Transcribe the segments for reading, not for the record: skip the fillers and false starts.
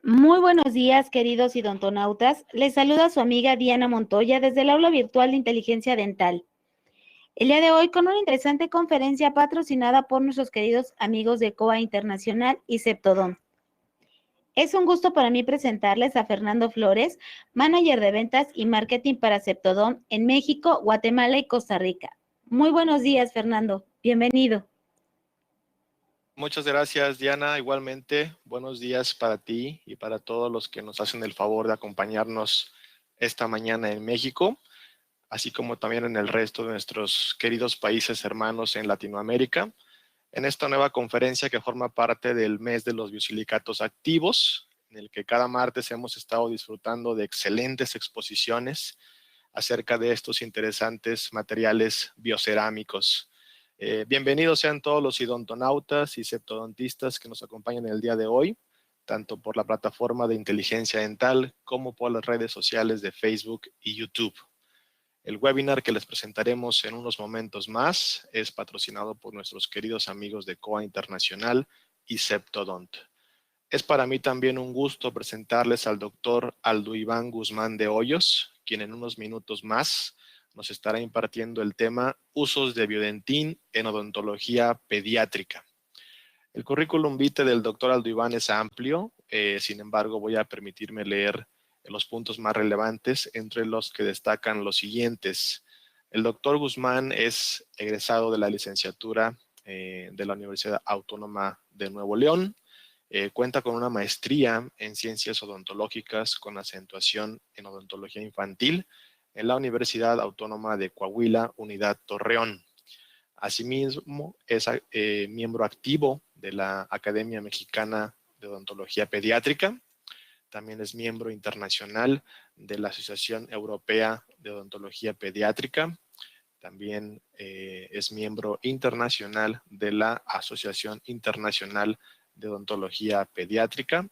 Muy buenos días, queridos idontonautas. Les saluda su amiga Diana Montoya desde el aula virtual de inteligencia dental. El día de hoy con una interesante conferencia patrocinada por nuestros queridos amigos de COA Internacional y Septodont. Es un gusto para mí presentarles a Fernando Flores, manager de ventas y marketing para Septodont en México, Guatemala y Costa Rica. Muy buenos días, Fernando. Bienvenido. Muchas gracias, Diana. Igualmente, buenos días para ti y para todos los que nos hacen el favor de acompañarnos esta mañana en México, así como también en el resto de nuestros queridos países hermanos en Latinoamérica, en esta nueva conferencia que forma parte del mes de los biosilicatos activos, en el que cada martes hemos estado disfrutando de excelentes exposiciones acerca de estos interesantes materiales biocerámicos. Bienvenidos sean todos los idontonautas y septodontistas que nos acompañan el día de hoy, tanto por la plataforma de inteligencia dental como por las redes sociales de Facebook y YouTube. El webinar que les presentaremos en unos momentos más es patrocinado por nuestros queridos amigos de COA Internacional y Septodont. Es para mí también un gusto presentarles al doctor Aldo Iván Guzmán de Hoyos, quien en unos minutos más nos estará impartiendo el tema Usos de Biodentín en Odontología Pediátrica. El currículum vitae del doctor Aldo Iván es amplio, sin embargo voy a permitirme leer los puntos más relevantes, entre los que destacan los siguientes. El doctor Guzmán es egresado de la licenciatura de la Universidad Autónoma de Nuevo León. Cuenta con una maestría en Ciencias Odontológicas con acentuación en Odontología Infantil en la Universidad Autónoma de Coahuila, Unidad Torreón. Asimismo, es miembro activo de la Academia Mexicana de Odontología Pediátrica. También es miembro internacional de la Asociación Europea de Odontología Pediátrica. También es miembro internacional de la Asociación Internacional de Odontología Pediátrica.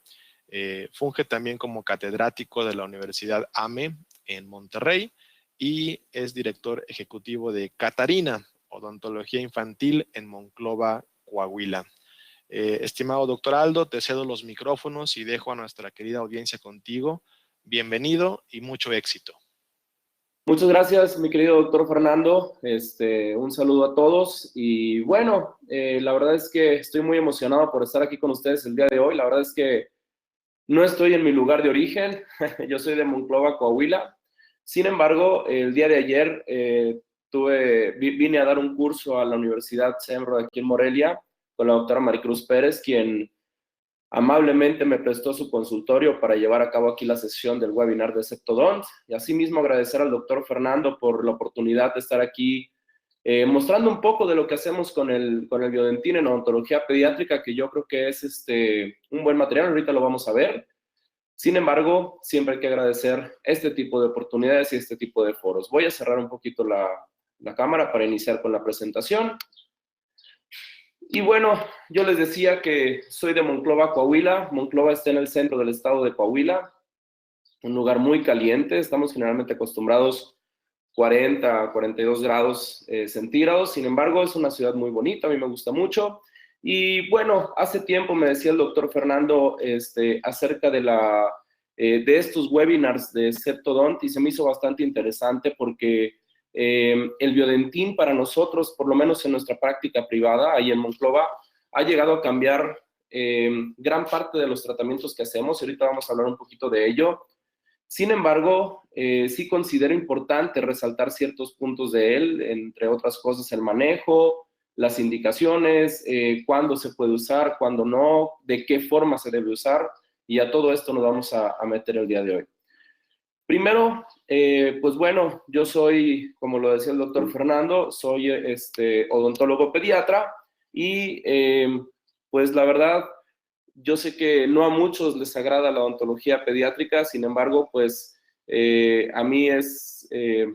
Funge también como catedrático de la Universidad AME en Monterrey y es director ejecutivo de Catarina, Odontología Infantil en Monclova, Coahuila. Estimado doctor Aldo, te cedo los micrófonos y dejo a nuestra querida audiencia contigo. Bienvenido y mucho éxito. Muchas gracias, mi querido doctor Fernando. Un saludo a todos. Y bueno, la verdad es que estoy muy emocionado por estar aquí con ustedes el día de hoy. La verdad es que no estoy en mi lugar de origen. Yo soy de Monclova, Coahuila. Sin embargo, el día de ayer vine a dar un curso a la Universidad CEMRO de aquí en Morelia con la doctora Maricruz Pérez, quien amablemente me prestó su consultorio para llevar a cabo aquí la sesión del webinar de Septodont. Y asimismo agradecer al doctor Fernando por la oportunidad de estar aquí mostrando un poco de lo que hacemos con el biodentín en odontología pediátrica, que yo creo que es un buen material. Ahorita lo vamos a ver. Sin embargo, siempre hay que agradecer este tipo de oportunidades y este tipo de foros. Voy a cerrar un poquito la cámara para iniciar con la presentación. Y bueno, yo les decía que soy de Monclova, Coahuila. Monclova está en el centro del estado de Coahuila, un lugar muy caliente. Estamos generalmente acostumbrados 40 a 42 grados centígrados. Sin embargo, es una ciudad muy bonita, a mí me gusta mucho. Y bueno, hace tiempo me decía el doctor Fernando acerca de estos webinars de Septodont y se me hizo bastante interesante porque el biodentín para nosotros, por lo menos en nuestra práctica privada, ahí en Monclova, ha llegado a cambiar gran parte de los tratamientos que hacemos. Ahorita vamos a hablar un poquito de ello. Sin embargo, sí considero importante resaltar ciertos puntos de él, entre otras cosas el manejo, las indicaciones, cuándo se puede usar, cuándo no, de qué forma se debe usar, y a todo esto nos vamos a meter el día de hoy. Primero, pues bueno, yo soy, como lo decía el doctor Fernando, soy odontólogo pediatra y pues la verdad, yo sé que no a muchos les agrada la odontología pediátrica, sin embargo, pues a mí es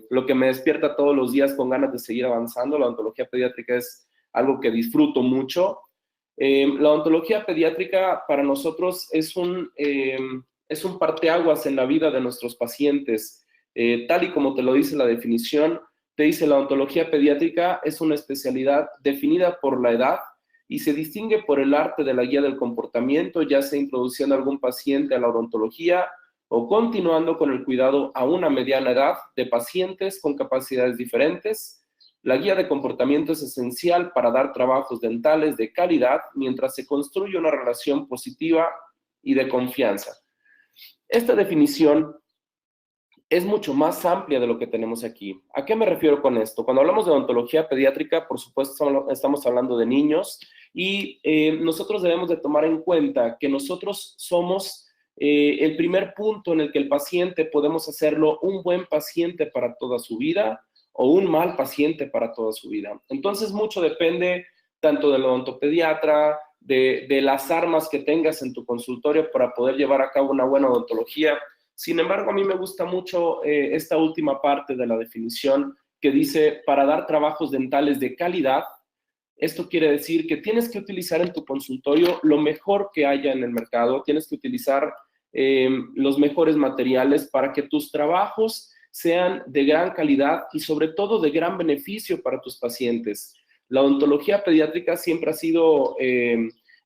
lo que me despierta todos los días con ganas de seguir avanzando. La odontología pediátrica es algo que disfruto mucho. La odontología pediátrica para nosotros es un parteaguas en la vida de nuestros pacientes. Tal y como te lo dice la definición, te dice la odontología pediátrica es una especialidad definida por la edad y se distingue por el arte de la guía del comportamiento, ya sea introduciendo a algún paciente a la odontología o continuando con el cuidado a una mediana edad de pacientes con capacidades diferentes. La guía de comportamiento es esencial para dar trabajos dentales de calidad mientras se construye una relación positiva y de confianza. Esta definición es mucho más amplia de lo que tenemos aquí. ¿A qué me refiero con esto? Cuando hablamos de odontología pediátrica, por supuesto, estamos hablando de niños y nosotros debemos de tomar en cuenta que nosotros somos el primer punto en el que el paciente podemos hacerlo un buen paciente para toda su vida o un mal paciente para toda su vida. Entonces, mucho depende tanto del odontopediatra, de las armas que tengas en tu consultorio para poder llevar a cabo una buena odontología. Sin embargo, a mí me gusta mucho esta última parte de la definición que dice, para dar trabajos dentales de calidad. Esto quiere decir que tienes que utilizar en tu consultorio lo mejor que haya en el mercado, tienes que utilizar los mejores materiales para que tus trabajos sean de gran calidad y sobre todo de gran beneficio para tus pacientes. La odontología pediátrica siempre ha sido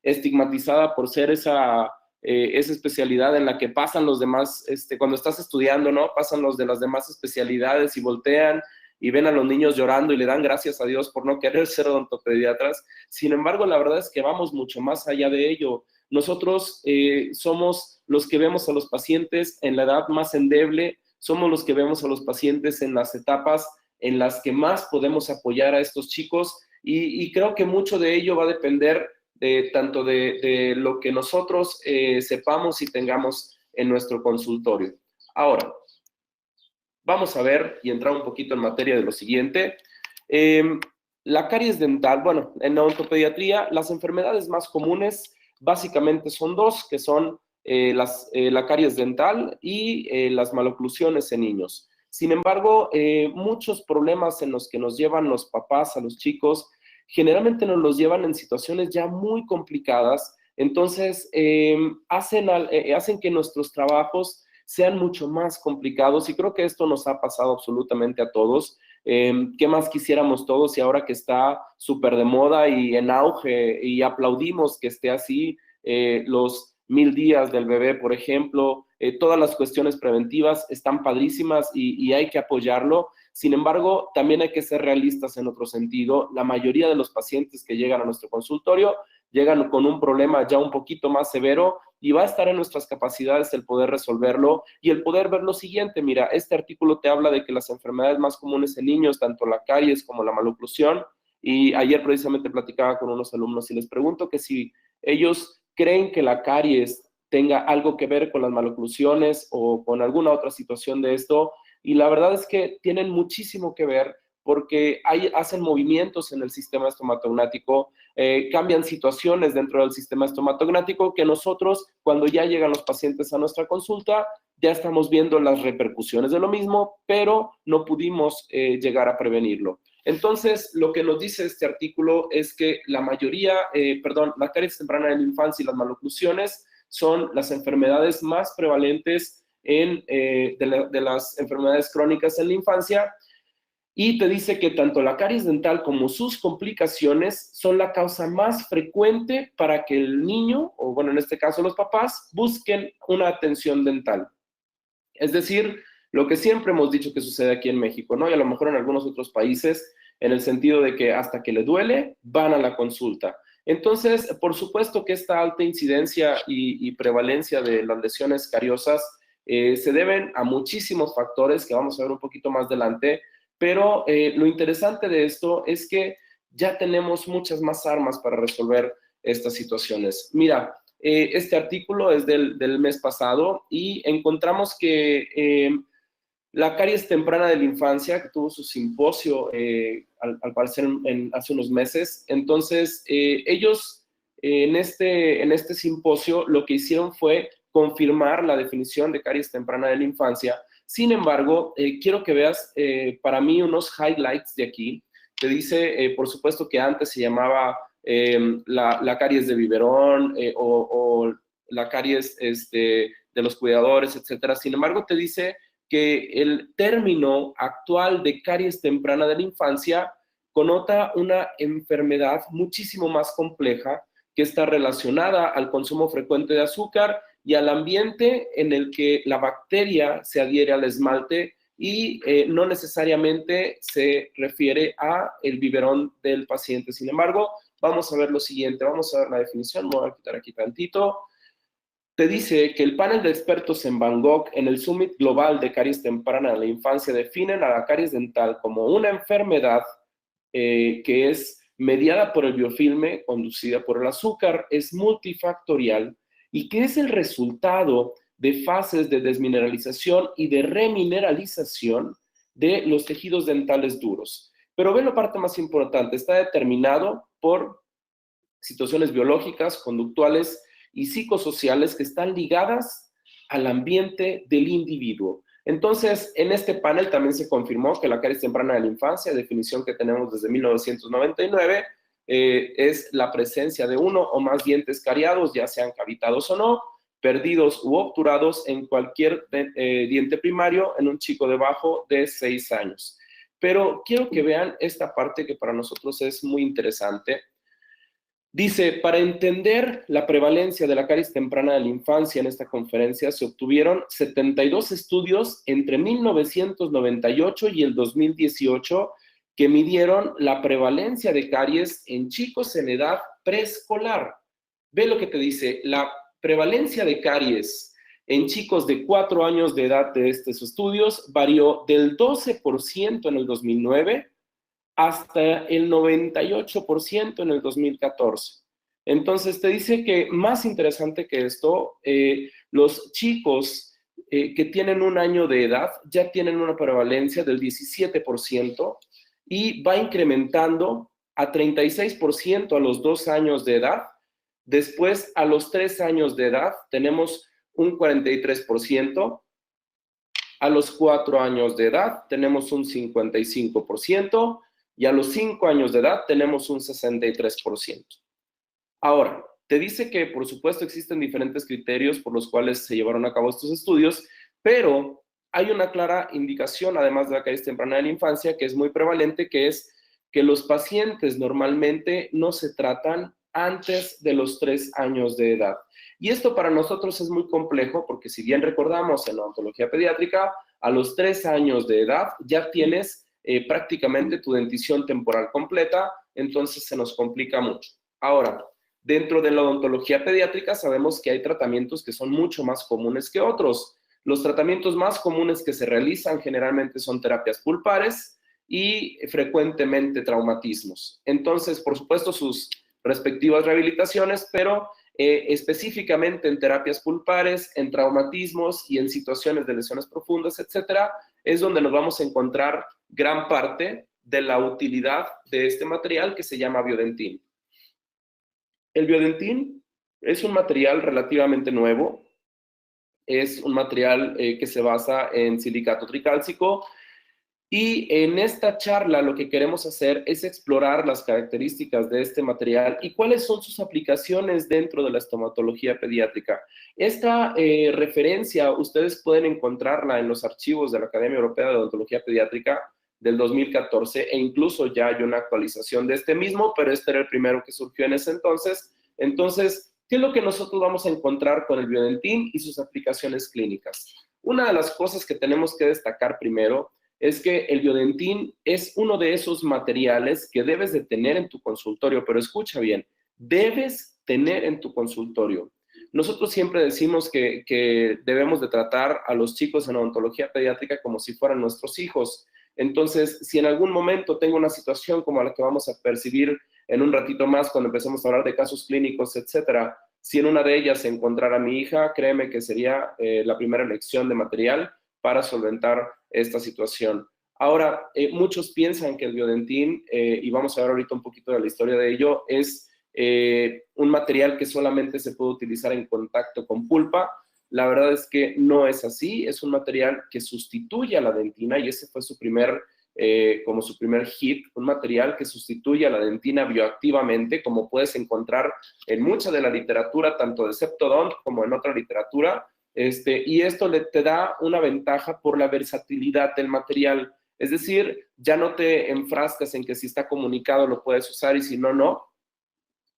estigmatizada por ser esa especialidad en la que pasan los demás, cuando estás estudiando, ¿no? Pasan los de las demás especialidades y voltean y ven a los niños llorando y le dan gracias a Dios por no querer ser odontopediatras. Sin embargo, la verdad es que vamos mucho más allá de ello. Nosotros somos los que vemos a los pacientes en la edad más endeble, somos los que vemos a los pacientes en las etapas en las que más podemos apoyar a estos chicos y creo que mucho de ello va a depender tanto de lo que nosotros sepamos y tengamos en nuestro consultorio. Ahora, vamos a ver y entrar un poquito en materia de lo siguiente. La caries dental, bueno, en la odontopediatría, las enfermedades más comunes básicamente son dos, que son la caries dental y las maloclusiones en niños. Sin embargo, muchos problemas en los que nos llevan los papás a los chicos, generalmente nos los llevan en situaciones ya muy complicadas, entonces hacen que nuestros trabajos sean mucho más complicados y creo que esto nos ha pasado absolutamente a todos. ¿Qué más quisiéramos todos y ahora que está súper de moda y en auge y aplaudimos que esté así, los 1000 días del bebé, por ejemplo, todas las cuestiones preventivas están padrísimas y hay que apoyarlo. Sin embargo, también hay que ser realistas en otro sentido. La mayoría de los pacientes que llegan a nuestro consultorio llegan con un problema ya un poquito más severo y va a estar en nuestras capacidades el poder resolverlo y el poder ver lo siguiente. Mira, este artículo te habla de que las enfermedades más comunes en niños, tanto la caries como la maloclusión, y ayer precisamente platicaba con unos alumnos y les pregunto que si ellos creen que la caries tenga algo que ver con las maloclusiones o con alguna otra situación de esto, y la verdad es que tienen muchísimo que ver porque hacen movimientos en el sistema estomatognático, cambian situaciones dentro del sistema estomatognático que nosotros, cuando ya llegan los pacientes a nuestra consulta, ya estamos viendo las repercusiones de lo mismo, pero no pudimos llegar a prevenirlo. Entonces, lo que nos dice este artículo es que la caries temprana en la infancia y las maloclusiones son las enfermedades más prevalentes de las enfermedades crónicas en la infancia, y te dice que tanto la caries dental como sus complicaciones son la causa más frecuente para que el niño, o bueno, en este caso los papás, busquen una atención dental. Es decir, lo que siempre hemos dicho que sucede aquí en México, ¿no? Y a lo mejor en algunos otros países, en el sentido de que hasta que le duele, van a la consulta. Entonces, por supuesto que esta alta incidencia y prevalencia de las lesiones cariosas se deben a muchísimos factores que vamos a ver un poquito más adelante, pero lo interesante de esto es que ya tenemos muchas más armas para resolver estas situaciones. Mira, este artículo es del mes pasado y encontramos que la caries temprana de la infancia, que tuvo su simposio al parecer hace unos meses, entonces ellos en este simposio lo que hicieron fue confirmar la definición de caries temprana de la infancia. Sin embargo, quiero que veas para mí unos highlights de aquí. Te dice, por supuesto, que antes se llamaba la caries de biberón o la caries de los cuidadores, etcétera. Sin embargo, te dice que el término actual de caries temprana de la infancia connota una enfermedad muchísimo más compleja que está relacionada al consumo frecuente de azúcar y al ambiente en el que la bacteria se adhiere al esmalte y no necesariamente se refiere a el biberón del paciente. Sin embargo, vamos a ver lo siguiente, vamos a ver la definición, me voy a quitar aquí tantito. Te dice que el panel de expertos en Bangkok en el Summit Global de Caries Temprana en la Infancia definen a la caries dental como una enfermedad que es mediada por el biofilme, conducida por el azúcar, es multifactorial y que es el resultado de fases de desmineralización y de remineralización de los tejidos dentales duros. Pero ve la parte más importante, está determinado por situaciones biológicas, conductuales y psicosociales que están ligadas al ambiente del individuo. Entonces, en este panel también se confirmó que la caries temprana de la infancia, definición que tenemos desde 1999, es la presencia de uno o más dientes cariados, ya sean cavitados o no, perdidos u obturados en cualquier diente primario en un chico debajo de 6 años. Pero quiero que vean esta parte que para nosotros es muy interesante. Dice, para entender la prevalencia de la caries temprana de la infancia en esta conferencia se obtuvieron 72 estudios entre 1998 y el 2018 que midieron la prevalencia de caries en chicos en edad preescolar. Ve lo que te dice, la prevalencia de caries en chicos de 4 años de edad de estos estudios varió del 12% en el 2009 hasta el 98% en el 2014. Entonces, te dice que más interesante que esto, los chicos que tienen 1 año de edad ya tienen una prevalencia del 17% y va incrementando a 36% a los 2 años de edad. Después, a los 3 años de edad, tenemos un 43%. A los 4 años de edad, tenemos un 55%. Y a los 5 años de edad tenemos un 63%. Ahora, te dice que, por supuesto, existen diferentes criterios por los cuales se llevaron a cabo estos estudios, pero hay una clara indicación, además de la caries temprana de la infancia, que es muy prevalente, que es que los pacientes normalmente no se tratan antes de los 3 años de edad. Y esto para nosotros es muy complejo, porque si bien recordamos en la odontología pediátrica, a los 3 años de edad ya tienes prácticamente tu dentición temporal completa, entonces se nos complica mucho. Ahora, dentro de la odontología pediátrica sabemos que hay tratamientos que son mucho más comunes que otros. Los tratamientos más comunes que se realizan generalmente son terapias pulpares y frecuentemente traumatismos. Entonces, por supuesto, sus respectivas rehabilitaciones, pero específicamente en terapias pulpares, en traumatismos y en situaciones de lesiones profundas, etcétera, es donde nos vamos a encontrar gran parte de la utilidad de este material que se llama biodentín. El biodentín es un material relativamente nuevo, es un material que se basa en silicato tricálcico y en esta charla lo que queremos hacer es explorar las características de este material y cuáles son sus aplicaciones dentro de la estomatología pediátrica. Esta referencia ustedes pueden encontrarla en los archivos de la Academia Europea de Odontología Pediátrica del 2014 e incluso ya hay una actualización de este mismo, pero este era el primero que surgió en ese entonces. Entonces, ¿qué es lo que nosotros vamos a encontrar con el biodentín y sus aplicaciones clínicas? Una de las cosas que tenemos que destacar primero es que el biodentín es uno de esos materiales que debes de tener en tu consultorio, pero escucha bien, debes tener en tu consultorio. Nosotros siempre decimos que debemos de tratar a los chicos en odontología pediátrica como si fueran nuestros hijos. Entonces, si en algún momento tengo una situación como la que vamos a percibir en un ratito más cuando empecemos a hablar de casos clínicos, etcétera, si en una de ellas se encontrara a mi hija, créeme que sería la primera elección de material para solventar esta situación. Ahora, muchos piensan que el biodentín, y vamos a ver ahorita un poquito de la historia de ello, es un material que solamente se puede utilizar en contacto con pulpa. La verdad es que no es así, es un material que sustituye a la dentina y ese fue su primer hit, un material que sustituye a la dentina bioactivamente, como puedes encontrar en mucha de la literatura, tanto de Septodont como en otra literatura, y esto te da una ventaja por la versatilidad del material. Es decir, ya no te enfrascas en que si está comunicado lo puedes usar y si no, no.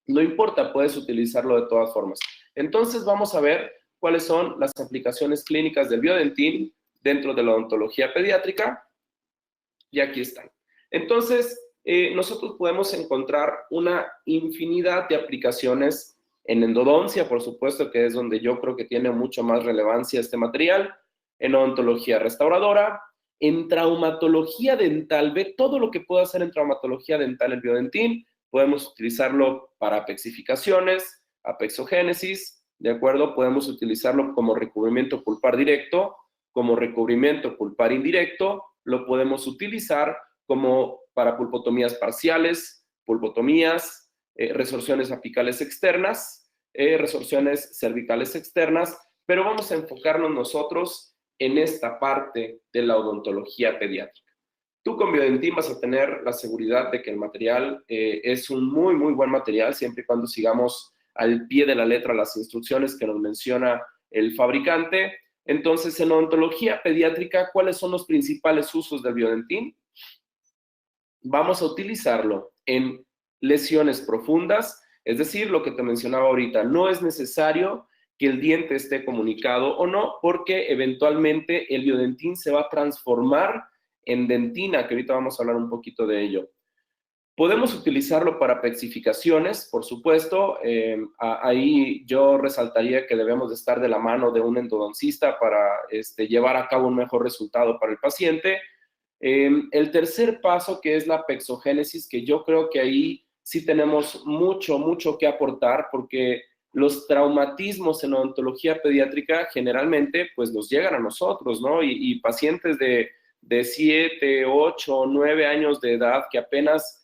No importa, puedes utilizarlo de todas formas. Entonces vamos a ver cuáles son las aplicaciones clínicas del Biodentín dentro de la odontología pediátrica. Y aquí están. Entonces, nosotros podemos encontrar una infinidad de aplicaciones en endodoncia, por supuesto, que es donde yo creo que tiene mucho más relevancia este material, en odontología restauradora, en traumatología dental. Ve todo lo que puedo hacer en traumatología dental el Biodentín. Podemos utilizarlo para apexificaciones, apexogénesis, ¿de acuerdo? Podemos utilizarlo como recubrimiento pulpar directo, como recubrimiento pulpar indirecto. Lo podemos utilizar como para pulpotomías parciales, pulpotomías, resorciones apicales externas, resorciones cervicales externas, pero vamos a enfocarnos nosotros en esta parte de la odontología pediátrica. Tú con Biodentín vas a tener la seguridad de que el material es un muy, muy buen material, siempre y cuando sigamos al pie de la letra las instrucciones que nos menciona el fabricante. Entonces, en odontología pediátrica, ¿cuáles son los principales usos del Biodentín? Vamos a utilizarlo en lesiones profundas, es decir, lo que te mencionaba ahorita, no es necesario que el diente esté comunicado o no, porque eventualmente el Biodentín se va a transformar en dentina, que ahorita vamos a hablar un poquito de ello. Podemos utilizarlo para apexificaciones, por supuesto. Ahí yo resaltaría que debemos de estar de la mano de un endodoncista para llevar a cabo un mejor resultado para el paciente. El tercer paso, que es la apexogénesis, que yo creo que ahí sí tenemos mucho que aportar, porque los traumatismos en odontología pediátrica generalmente pues nos llegan a nosotros, ¿no? Y pacientes de 7, 8, 9 años de edad que apenas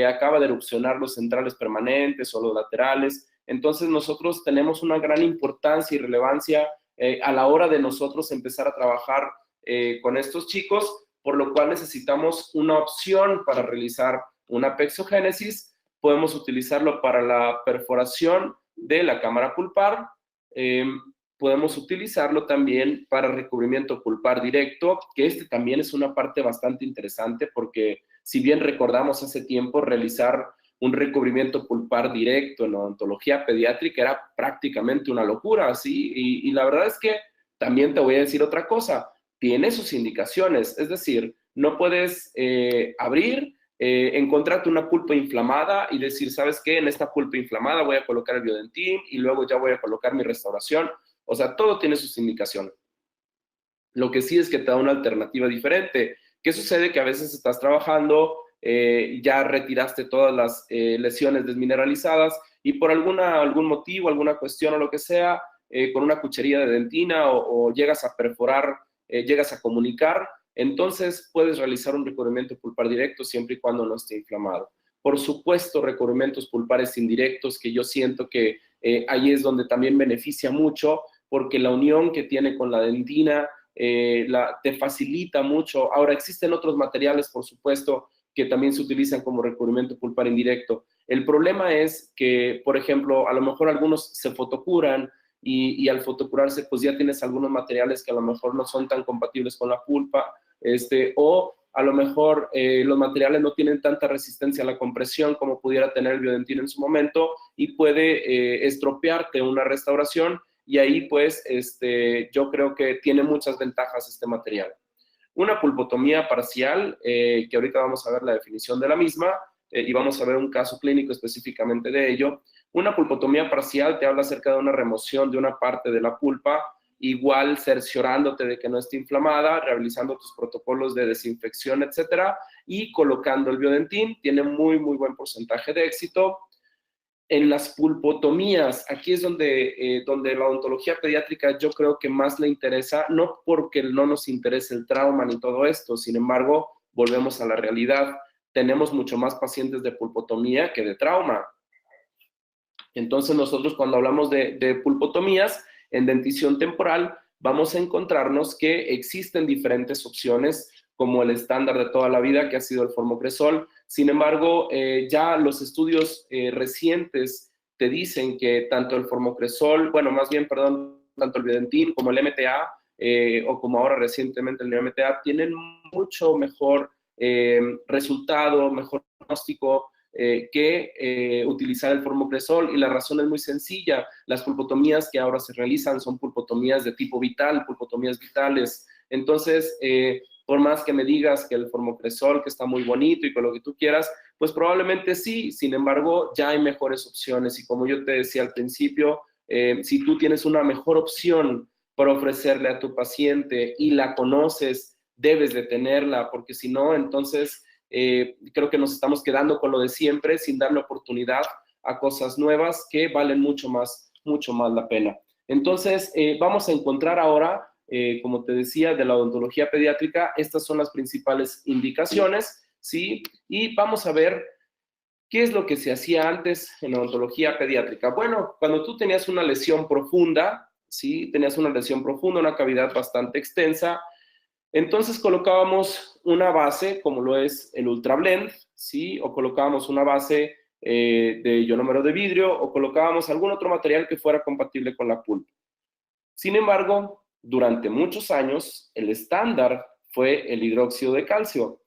acaba de erupcionar los centrales permanentes o los laterales. Entonces nosotros tenemos una gran importancia y relevancia a la hora de nosotros empezar a trabajar con estos chicos, por lo cual necesitamos una opción para realizar una apexogénesis. Podemos utilizarlo para la perforación de la cámara pulpar. Podemos utilizarlo también para recubrimiento pulpar directo, que también es una parte bastante interesante porque si bien recordamos hace tiempo realizar un recubrimiento pulpar directo en odontología pediátrica era prácticamente una locura, ¿sí? Y la verdad es que también te voy a decir otra cosa, tiene sus indicaciones, es decir, no puedes abrir, encontrarte una pulpa inflamada y decir, ¿sabes qué? En esta pulpa inflamada voy a colocar el Biodentín y luego ya voy a colocar mi restauración. O sea, todo tiene sus indicaciones. Lo que sí es que te da una alternativa diferente. ¿Qué sucede? Que a veces estás trabajando, ya retiraste todas las lesiones desmineralizadas y por algún motivo, alguna cuestión o lo que sea, con una cuchería de dentina o llegas a perforar, llegas a comunicar, entonces puedes realizar un recubrimiento pulpar directo siempre y cuando no esté inflamado. Por supuesto, recubrimientos pulpares indirectos, que yo siento que ahí es donde también beneficia mucho, porque la unión que tiene con la dentina te facilita mucho. Ahora, existen otros materiales, por supuesto, que también se utilizan como recubrimiento pulpar indirecto. El problema es que, por ejemplo, a lo mejor algunos se fotocuran y al fotocurarse, pues ya tienes algunos materiales que a lo mejor no son tan compatibles con la pulpa, o a lo mejor los materiales no tienen tanta resistencia a la compresión como pudiera tener el Biodentín en su momento y puede estropearte una restauración y ahí pues yo creo que tiene muchas ventajas este material. Una pulpotomía parcial, que ahorita vamos a ver la definición de la misma y vamos a ver un caso clínico específicamente de ello. Una pulpotomía parcial te habla acerca de una remoción de una parte de la pulpa, igual cerciorándote de que no esté inflamada, realizando tus protocolos de desinfección, etcétera, y colocando el Biodentín. Tiene muy buen porcentaje de éxito. En las pulpotomías, aquí es donde la odontología pediátrica yo creo que más le interesa, no porque no nos interese el trauma ni todo esto, sin embargo, volvemos a la realidad, tenemos mucho más pacientes de pulpotomía que de trauma. Entonces nosotros cuando hablamos de pulpotomías en dentición temporal, vamos a encontrarnos que existen diferentes opciones, como el estándar de toda la vida, que ha sido el formocresol. Sin embargo, ya los estudios recientes te dicen que tanto el formocresol, tanto el Biodentín como el MTA o como ahora recientemente el NeoMTA, tienen mucho mejor resultado, mejor diagnóstico que utilizar el formopresol, y la razón es muy sencilla. Las pulpotomías que ahora se realizan son pulpotomías de tipo vital, pulpotomías vitales. Entonces, por más que me digas que el formopresol, que está muy bonito y con lo que tú quieras, pues probablemente sí. Sin embargo, ya hay mejores opciones, y como yo te decía al principio, si tú tienes una mejor opción para ofrecerle a tu paciente y la conoces, debes de tenerla, porque si no, entonces creo que nos estamos quedando con lo de siempre sin darle oportunidad a cosas nuevas que valen mucho más la pena. Entonces, vamos a encontrar ahora, como te decía, de la odontología pediátrica, estas son las principales indicaciones, ¿sí? Y vamos a ver qué es lo que se hacía antes en odontología pediátrica. Bueno, cuando tú tenías una lesión profunda, ¿sí? Tenías una lesión profunda, una cavidad bastante extensa, entonces colocábamos una base, como lo es el Ultrablend, ¿sí? O colocábamos una base de ionómero de vidrio, o colocábamos algún otro material que fuera compatible con la pulpa. Sin embargo, durante muchos años, el estándar fue el hidróxido de calcio.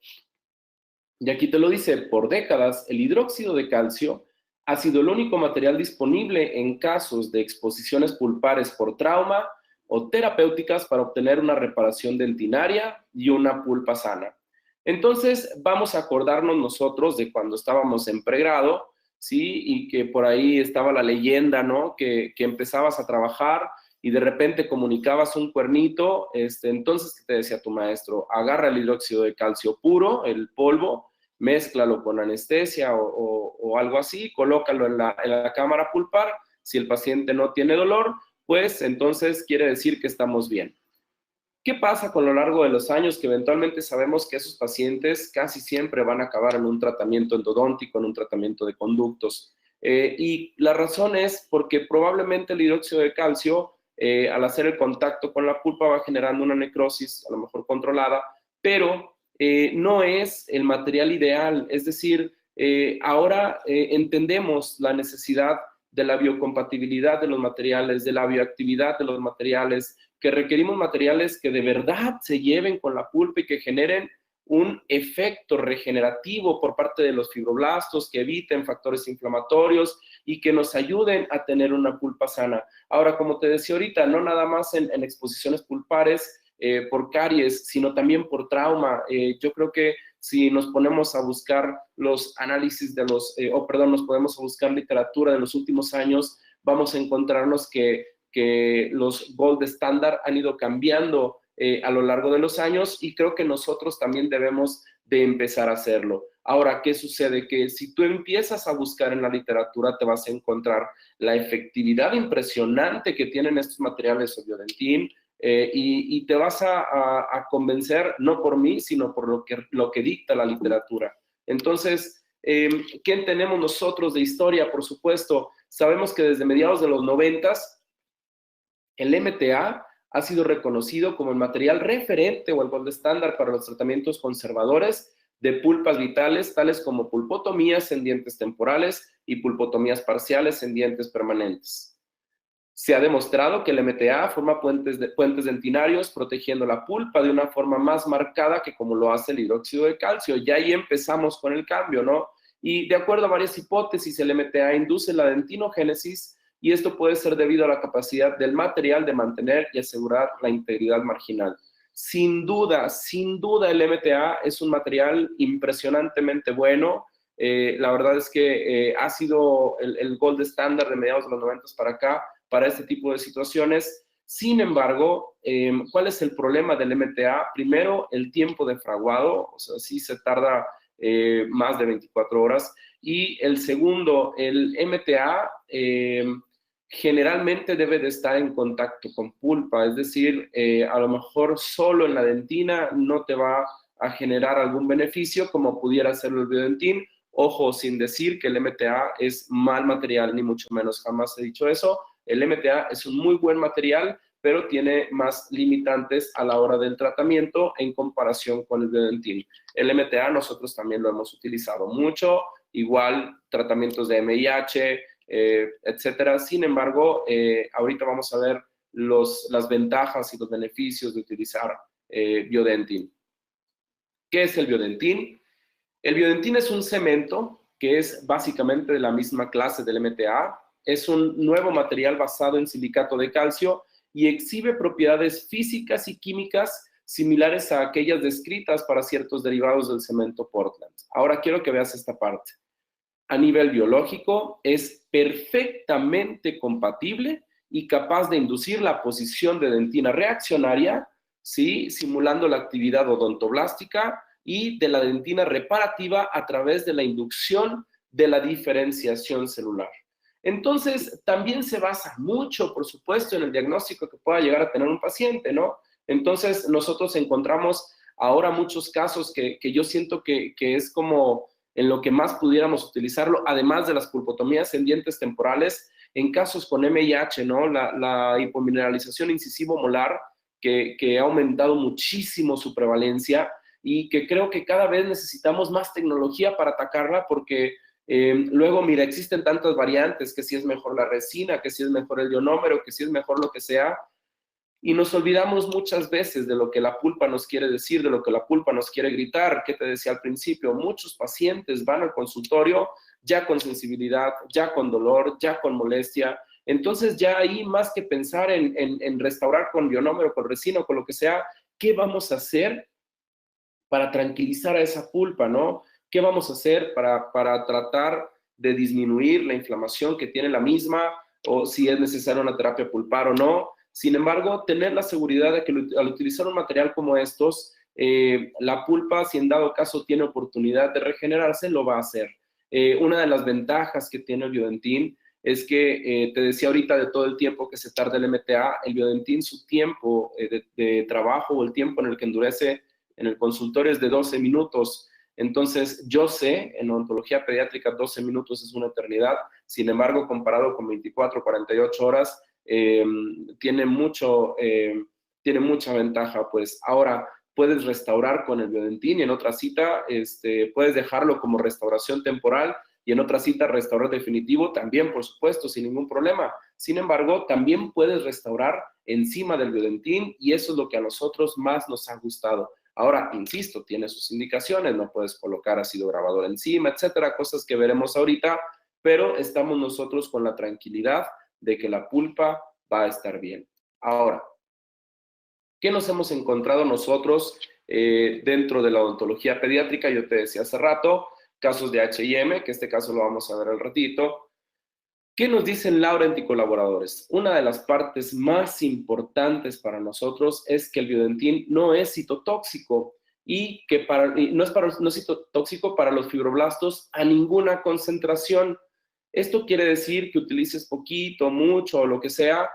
Y aquí te lo dice, por décadas, el hidróxido de calcio ha sido el único material disponible en casos de exposiciones pulpares por trauma o terapéuticas para obtener una reparación dentinaria y una pulpa sana. Entonces, vamos a acordarnos nosotros de cuando estábamos en pregrado, ¿sí? Y que por ahí estaba la leyenda, ¿no? Que empezabas a trabajar y de repente comunicabas un cuernito, entonces, ¿qué te decía tu maestro? Agarra el hidróxido de calcio puro, el polvo, mézclalo con anestesia o algo así, colócalo en la cámara pulpar. Si el paciente no tiene dolor, pues entonces quiere decir que estamos bien. ¿Qué pasa con lo largo de los años? Que eventualmente sabemos que esos pacientes casi siempre van a acabar en un tratamiento endodóntico, en un tratamiento de conductos. Y la razón es porque probablemente el hidróxido de calcio, al hacer el contacto con la pulpa, va generando una necrosis, a lo mejor controlada, pero no es el material ideal. Es decir, ahora entendemos la necesidad de la biocompatibilidad de los materiales, de la bioactividad de los materiales, que requerimos materiales que de verdad se lleven con la pulpa y que generen un efecto regenerativo por parte de los fibroblastos, que eviten factores inflamatorios y que nos ayuden a tener una pulpa sana. Ahora, como te decía ahorita, no nada más en exposiciones pulpares por caries, sino también por trauma. Yo creo que si nos ponemos a buscar los análisis de nos podemos buscar literatura de los últimos años, vamos a encontrarnos que los gold standard han ido cambiando a lo largo de los años, y creo que nosotros también debemos de empezar a hacerlo. Ahora, ¿qué sucede? Que si tú empiezas a buscar en la literatura, te vas a encontrar la efectividad impresionante que tienen estos materiales Obiodentin, y te vas a convencer, no por mí, sino por lo que dicta la literatura. Entonces, ¿qué entendemos nosotros de historia? Por supuesto, sabemos que desde mediados de los 90s, el MTA ha sido reconocido como el material referente o el gold estándar para los tratamientos conservadores de pulpas vitales, tales como pulpotomías en dientes temporales y pulpotomías parciales en dientes permanentes. Se ha demostrado que el MTA forma puentes dentinarios protegiendo la pulpa de una forma más marcada que como lo hace el hidróxido de calcio. Y ahí empezamos con el cambio, ¿no? Y de acuerdo a varias hipótesis, el MTA induce la dentinogénesis, y esto puede ser debido a la capacidad del material de mantener y asegurar la integridad marginal. Sin duda, el MTA es un material impresionantemente bueno. La verdad es que ha sido el gold standard de mediados de los 90 para acá, para este tipo de situaciones. Sin embargo, ¿cuál es el problema del MTA? Primero, el tiempo de fraguado, o sea, sí se tarda más de 24 horas. Y el segundo, el MTA generalmente debe de estar en contacto con pulpa, es decir, a lo mejor solo en la dentina no te va a generar algún beneficio como pudiera hacerlo el Biodentin. Ojo, sin decir que el MTA es mal material, ni mucho menos, jamás he dicho eso. El MTA es un muy buen material, pero tiene más limitantes a la hora del tratamiento en comparación con el Biodentin. El MTA nosotros también lo hemos utilizado mucho, igual tratamientos de MIH, etcétera. Sin embargo, ahorita vamos a ver las ventajas y los beneficios de utilizar Biodentin. ¿Qué es el Biodentin? El Biodentin es un cemento que es básicamente de la misma clase del MTA. Es un nuevo material basado en silicato de calcio y exhibe propiedades físicas y químicas similares a aquellas descritas para ciertos derivados del cemento Portland. Ahora quiero que veas esta parte. A nivel biológico, es perfectamente compatible y capaz de inducir la posición de dentina reaccionaria, ¿sí?, simulando la actividad odontoblástica, y de la dentina reparativa a través de la inducción de la diferenciación celular. Entonces, también se basa mucho, por supuesto, en el diagnóstico que pueda llegar a tener un paciente, ¿no? Entonces, nosotros encontramos ahora muchos casos que yo siento que es como en lo que más pudiéramos utilizarlo, además de las pulpotomías en dientes temporales, en casos con MIH, ¿no? La hipomineralización incisivo-molar, que ha aumentado muchísimo su prevalencia y que creo que cada vez necesitamos más tecnología para atacarla porque luego, mira, existen tantas variantes, que si es mejor la resina, que si es mejor el ionómero, que si es mejor lo que sea, y nos olvidamos muchas veces de lo que la pulpa nos quiere decir, de lo que la pulpa nos quiere gritar. ¿Qué te decía al principio? Muchos pacientes van al consultorio ya con sensibilidad, ya con dolor, ya con molestia. Entonces ya ahí, más que pensar en restaurar con ionómero, con resina o con lo que sea, ¿qué vamos a hacer para tranquilizar a esa pulpa, ¿no? ¿Qué vamos a hacer para tratar de disminuir la inflamación que tiene la misma, o si es necesaria una terapia pulpar o no? Sin embargo, tener la seguridad de que al utilizar un material como estos, la pulpa, si en dado caso tiene oportunidad de regenerarse, lo va a hacer. Una de las ventajas que tiene el Biodentin es que, te decía ahorita de todo el tiempo que se tarda el MTA, el Biodentin, su tiempo de trabajo o el tiempo en el que endurece en el consultorio es de 12 minutos. Entonces, yo sé, en odontología pediátrica 12 minutos es una eternidad. Sin embargo, comparado con 24, 48 horas, tiene mucha ventaja. Pues ahora puedes restaurar con el Biodentin y en otra cita puedes dejarlo como restauración temporal y en otra cita restaurar definitivo también, por supuesto, sin ningún problema. Sin embargo, también puedes restaurar encima del Biodentin y eso es lo que a nosotros más nos ha gustado. Ahora, insisto, tiene sus indicaciones, no puedes colocar ácido grabador encima, etcétera, cosas que veremos ahorita, pero estamos nosotros con la tranquilidad de que la pulpa va a estar bien. Ahora, ¿qué nos hemos encontrado nosotros dentro de la odontología pediátrica? Yo te decía hace rato, casos de H&M, que este caso lo vamos a ver al ratito. ¿Qué nos dicen Laurent y colaboradores? Una de las partes más importantes para nosotros es que el Biodentin no es citotóxico y que no es citotóxico para los fibroblastos a ninguna concentración. Esto quiere decir que utilices poquito, mucho o lo que sea,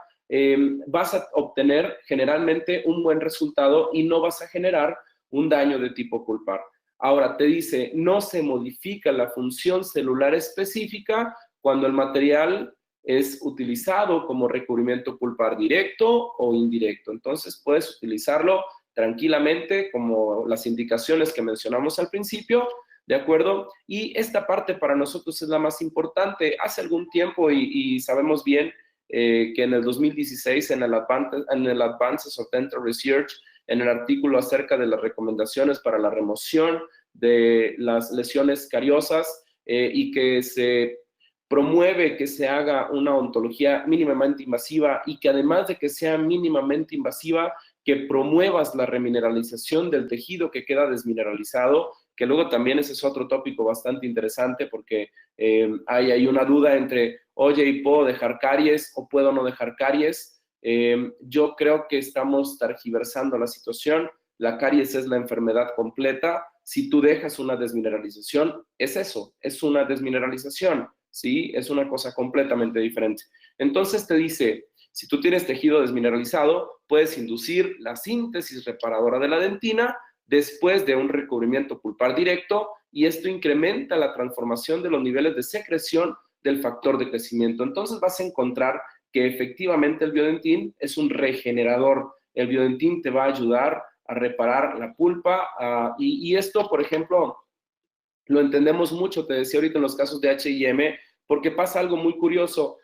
vas a obtener generalmente un buen resultado y no vas a generar un daño de tipo pulpar. Ahora te dice, no se modifica la función celular específica cuando el material es utilizado como recubrimiento pulpar directo o indirecto. Entonces puedes utilizarlo tranquilamente como las indicaciones que mencionamos al principio, ¿de acuerdo? Y esta parte para nosotros es la más importante. Hace algún tiempo, y sabemos bien que en el 2016, en el Advances of Dental Research, en el artículo acerca de las recomendaciones para la remoción de las lesiones cariosas y que se promueve que se haga una odontología mínimamente invasiva y que además de que sea mínimamente invasiva, que promuevas la remineralización del tejido que queda desmineralizado, que luego también ese es otro tópico bastante interesante porque hay una duda entre, oye, ¿y puedo dejar caries o puedo no dejar caries? Yo creo que estamos tergiversando la situación. La caries es la enfermedad completa. Si tú dejas una desmineralización, es eso, es una desmineralización, ¿sí? Es una cosa completamente diferente. Entonces te dice, si tú tienes tejido desmineralizado, puedes inducir la síntesis reparadora de la dentina después de un recubrimiento pulpar directo y esto incrementa la transformación de los niveles de secreción del factor de crecimiento. Entonces vas a encontrar que efectivamente el Biodentin es un regenerador. El Biodentin te va a ayudar a reparar la pulpa y esto, por ejemplo, lo entendemos mucho, te decía ahorita en los casos de H&M, porque pasa algo muy curioso.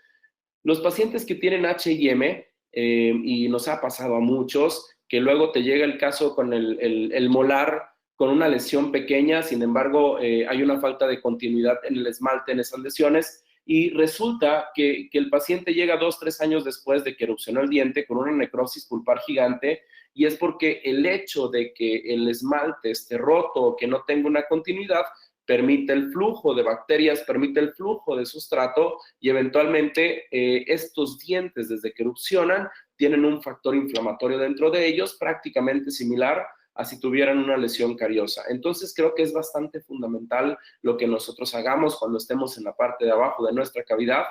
Los pacientes que tienen H&M y nos ha pasado a muchos, que luego te llega el caso con el molar con una lesión pequeña, sin embargo, hay una falta de continuidad en el esmalte en esas lesiones, y resulta que el paciente llega 2, 3 años después de que erupcionó el diente con una necrosis pulpar gigante, y es porque el hecho de que el esmalte esté roto o que no tenga una continuidad permite el flujo de bacterias, permite el flujo de sustrato, y eventualmente estos dientes, desde que erupcionan, tienen un factor inflamatorio dentro de ellos prácticamente similar a si tuvieran una lesión cariosa. Entonces creo que es bastante fundamental lo que nosotros hagamos cuando estemos en la parte de abajo de nuestra cavidad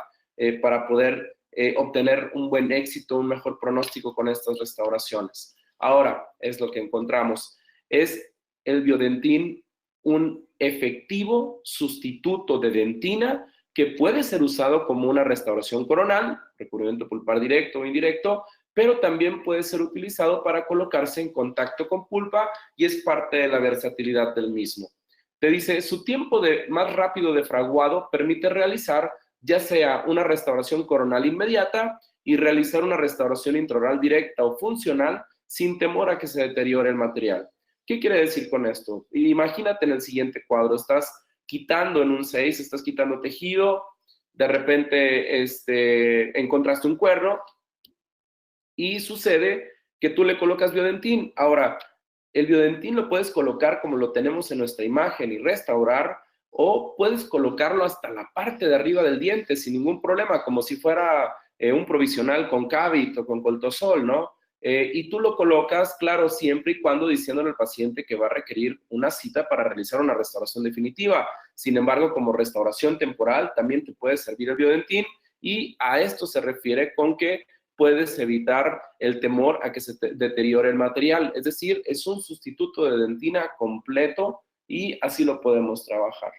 para poder obtener un buen éxito, un mejor pronóstico con estas restauraciones. Ahora, es lo que encontramos. ¿Es el Biodentin un efectivo sustituto de dentina que puede ser usado como una restauración coronal, recubrimiento pulpar directo o indirecto, pero también puede ser utilizado para colocarse en contacto con pulpa y es parte de la versatilidad del mismo? Te dice, su tiempo más rápido de fraguado permite realizar ya sea una restauración coronal inmediata y realizar una restauración intraoral directa o funcional sin temor a que se deteriore el material. ¿Qué quiere decir con esto? Imagínate en el siguiente cuadro, estás quitando en un 6, estás quitando tejido, de repente encontraste un cuerno, y sucede que tú le colocas Biodentin. Ahora, el Biodentin lo puedes colocar como lo tenemos en nuestra imagen y restaurar, o puedes colocarlo hasta la parte de arriba del diente sin ningún problema, como si fuera un provisional con Cavit o con Coltosol, ¿no? Y tú lo colocas, claro, siempre y cuando diciéndole al paciente que va a requerir una cita para realizar una restauración definitiva. Sin embargo, como restauración temporal, también te puede servir el Biodentin, y a esto se refiere con que puedes evitar el temor a que se deteriore el material. Es decir, es un sustituto de dentina completo y así lo podemos trabajar.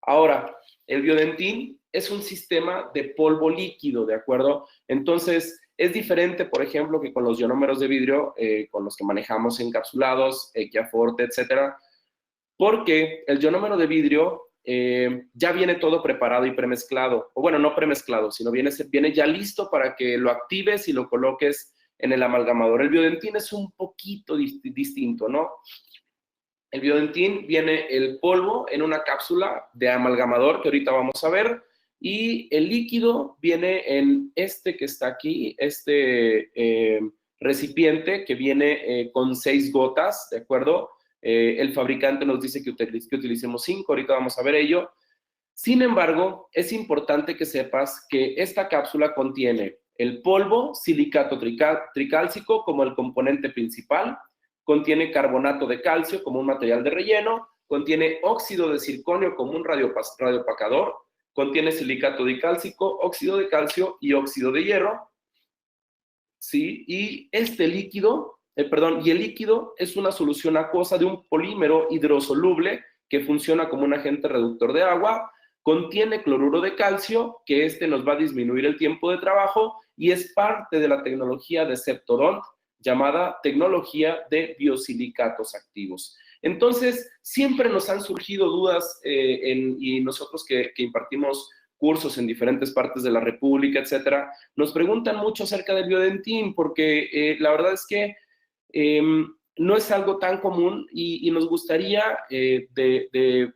Ahora, el Biodentin es un sistema de polvo líquido, ¿de acuerdo? Entonces, es diferente, por ejemplo, que con los ionómeros de vidrio, con los que manejamos encapsulados, Equiaforte, etcétera, porque el ionómero de vidrio ya viene todo preparado y premezclado, o bueno, no premezclado, sino viene ya listo para que lo actives y lo coloques en el amalgamador. El Biodentin es un poquito distinto, ¿no? El Biodentin viene el polvo en una cápsula de amalgamador que ahorita vamos a ver, y el líquido viene en este que está aquí, recipiente que viene con 6 gotas, ¿de acuerdo? El fabricante nos dice que utilicemos 5, ahorita vamos a ver ello. Sin embargo, es importante que sepas que esta cápsula contiene el polvo silicato tricálcico como el componente principal, contiene carbonato de calcio como un material de relleno, contiene óxido de circonio como un radioopacador, contiene silicato dicálcico, óxido de calcio y óxido de hierro, ¿sí? Y el líquido es una solución acuosa de un polímero hidrosoluble que funciona como un agente reductor de agua, contiene cloruro de calcio, que nos va a disminuir el tiempo de trabajo, y es parte de la tecnología de Septodont, llamada tecnología de biosilicatos activos. Entonces, siempre nos han surgido dudas y nosotros que impartimos cursos en diferentes partes de la República, etcétera, nos preguntan mucho acerca del Biodentin, porque la verdad es que no es algo tan común y nos gustaría de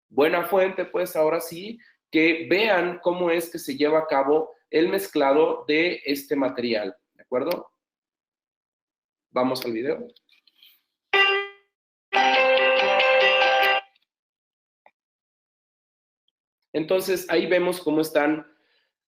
buena fuente, pues ahora sí, que vean cómo es que se lleva a cabo el mezclado de este material, ¿de acuerdo? Vamos al video. Entonces, ahí vemos cómo están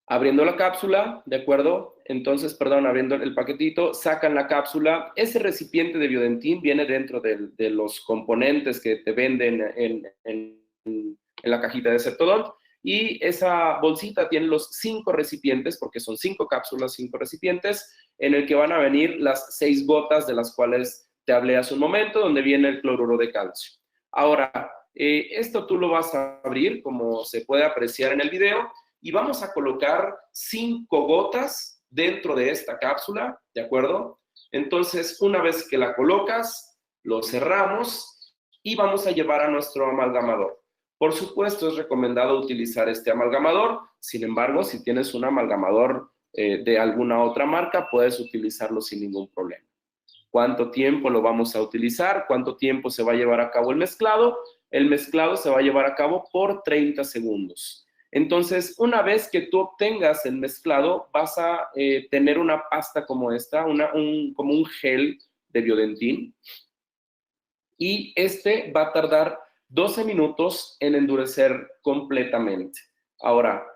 abriendo la cápsula, ¿de acuerdo? Entonces, abriendo el paquetito, sacan la cápsula. Ese recipiente de Biodentin viene dentro de los componentes que te venden en la cajita de Septodont, y esa bolsita tiene los 5 recipientes, porque son 5 cápsulas, 5 recipientes, en el que van a venir las 6 gotas de las cuales te hablé hace un momento, donde viene el cloruro de calcio. Ahora, esto tú lo vas a abrir, como se puede apreciar en el video, y vamos a colocar 5 gotas dentro de esta cápsula, ¿de acuerdo? Entonces, una vez que la colocas, lo cerramos y vamos a llevar a nuestro amalgamador. Por supuesto, es recomendado utilizar este amalgamador. Sin embargo, si tienes un amalgamador de alguna otra marca, puedes utilizarlo sin ningún problema. ¿Cuánto tiempo lo vamos a utilizar? ¿Cuánto tiempo se va a llevar a cabo el mezclado? El mezclado se va a llevar a cabo por 30 segundos. Entonces, una vez que tú obtengas el mezclado, vas a tener una pasta como esta, como un gel de Biodentín. Y este va a tardar 12 minutos en endurecer completamente. Ahora,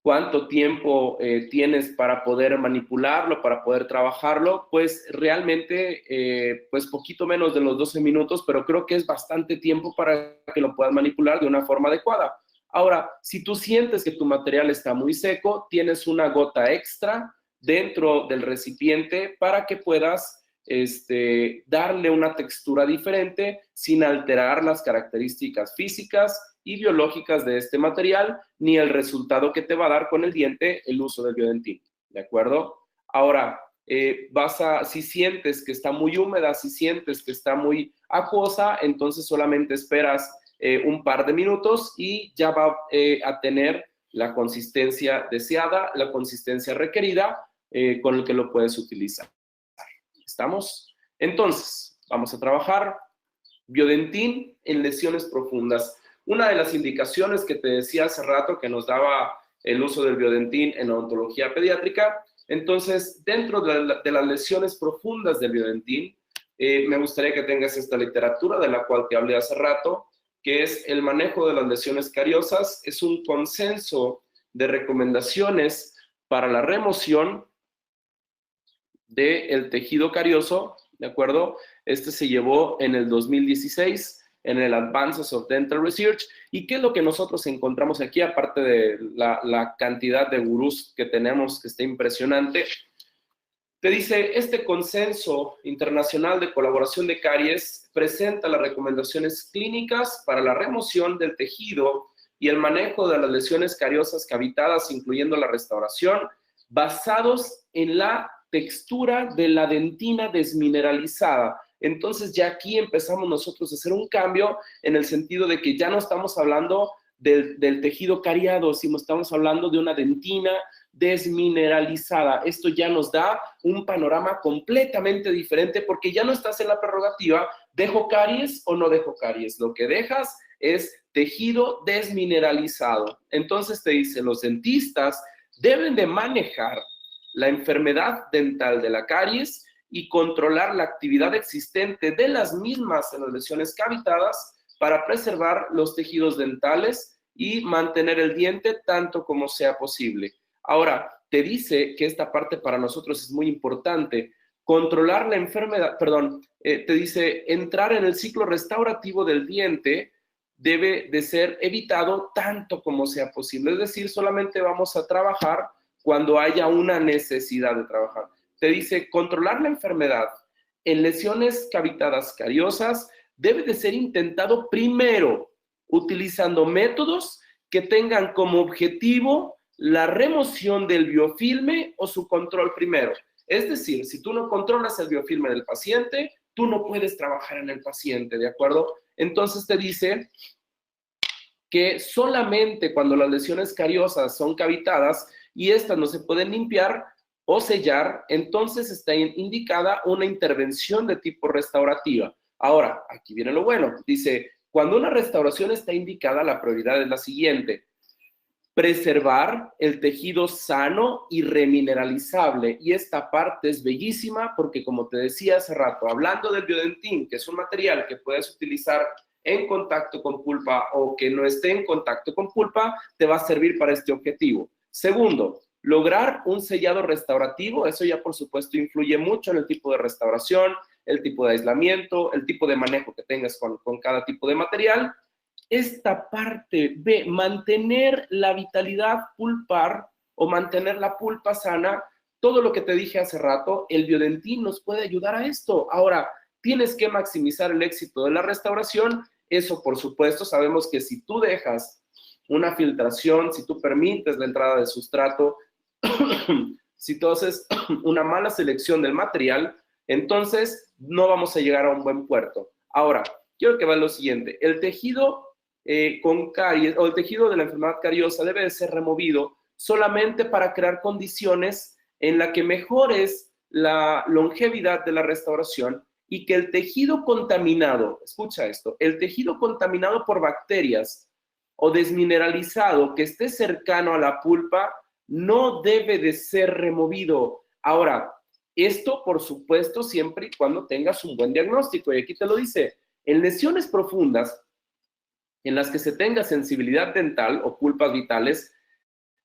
¿cuánto tiempo tienes para poder manipularlo, para poder trabajarlo? Pues realmente, pues poquito menos de los 12 minutos, pero creo que es bastante tiempo para que lo puedas manipular de una forma adecuada. Ahora, si tú sientes que tu material está muy seco, tienes una gota extra dentro del recipiente para que puedas darle una textura diferente sin alterar las características físicas y biológicas de este material, ni el resultado que te va a dar con el diente el uso del Biodentín, ¿de acuerdo? Ahora, si sientes que está muy húmeda, si sientes que está muy acuosa, entonces solamente esperas un par de minutos y ya va a tener la consistencia deseada, la consistencia requerida con el que lo puedes utilizar. ¿Estamos? Entonces, vamos a trabajar Biodentín en lesiones profundas. Una de las indicaciones que te decía hace rato que nos daba el uso del Biodentín en odontología pediátrica. Entonces, dentro de las lesiones profundas del Biodentín, me gustaría que tengas esta literatura de la cual te hablé hace rato, que es el manejo de las lesiones cariosas. Es un consenso de recomendaciones para la remoción del tejido carioso, ¿de acuerdo? Este se llevó en el 2016 en el Advances of Dental Research. ¿Y qué es lo que nosotros encontramos aquí? Aparte de la cantidad de gurús que tenemos, que está impresionante, te dice, este consenso internacional de colaboración de caries presenta las recomendaciones clínicas para la remoción del tejido y el manejo de las lesiones cariosas cavitadas, incluyendo la restauración, basados en la textura de la dentina desmineralizada. Entonces ya aquí empezamos nosotros a hacer un cambio en el sentido de que ya no estamos hablando del tejido cariado, sino estamos hablando de una dentina desmineralizada. Esto ya nos da un panorama completamente diferente porque ya no estás en la prerrogativa, ¿dejo caries o no dejo caries? Lo que dejas es tejido desmineralizado. Entonces te dice, los dentistas deben de manejar la enfermedad dental de la caries y controlar la actividad existente de las mismas en las lesiones cavitadas para preservar los tejidos dentales y mantener el diente tanto como sea posible. Ahora, te dice que esta parte para nosotros es muy importante. Controlar la enfermedad, te dice entrar en el ciclo restaurativo del diente debe de ser evitado tanto como sea posible. Es decir, solamente vamos a trabajar cuando haya una necesidad de trabajar. Te dice, controlar la enfermedad en lesiones cavitadas cariosas debe de ser intentado primero utilizando métodos que tengan como objetivo la remoción del biofilme o su control primero. Es decir, si tú no controlas el biofilme del paciente, tú no puedes trabajar en el paciente, ¿de acuerdo? Entonces te dice que solamente cuando las lesiones cariosas son cavitadas y estas no se pueden limpiar o sellar, entonces está indicada una intervención de tipo restaurativa. Ahora, aquí viene lo bueno. Dice, cuando una restauración está indicada, la prioridad es la siguiente: preservar el tejido sano y remineralizable. Y esta parte es bellísima porque, como te decía hace rato, hablando del Biodentín, que es un material que puedes utilizar en contacto con pulpa o que no esté en contacto con pulpa, te va a servir para este objetivo. Segundo, lograr un sellado restaurativo. Eso ya, por supuesto, influye mucho en el tipo de restauración, el tipo de aislamiento, el tipo de manejo que tengas con cada tipo de material. Esta parte de mantener la vitalidad pulpar o mantener la pulpa sana, todo lo que te dije hace rato, el Biodentín nos puede ayudar a esto. Ahora, tienes que maximizar el éxito de la restauración. Eso, por supuesto, sabemos que si tú dejas una filtración, si tú permites la entrada de sustrato, si tú haces una mala selección del material, entonces no vamos a llegar a un buen puerto. Ahora, quiero que vean lo siguiente. El tejido con caries o el tejido de la enfermedad cariosa debe de ser removido solamente para crear condiciones en la que mejores la longevidad de la restauración y que el tejido contaminado, escucha esto, el tejido contaminado por bacterias o desmineralizado que esté cercano a la pulpa no debe de ser removido. Ahora, esto, por supuesto, siempre y cuando tengas un buen diagnóstico. Y aquí te lo dice, en lesiones profundas, en las que se tenga sensibilidad dental o pulpas vitales,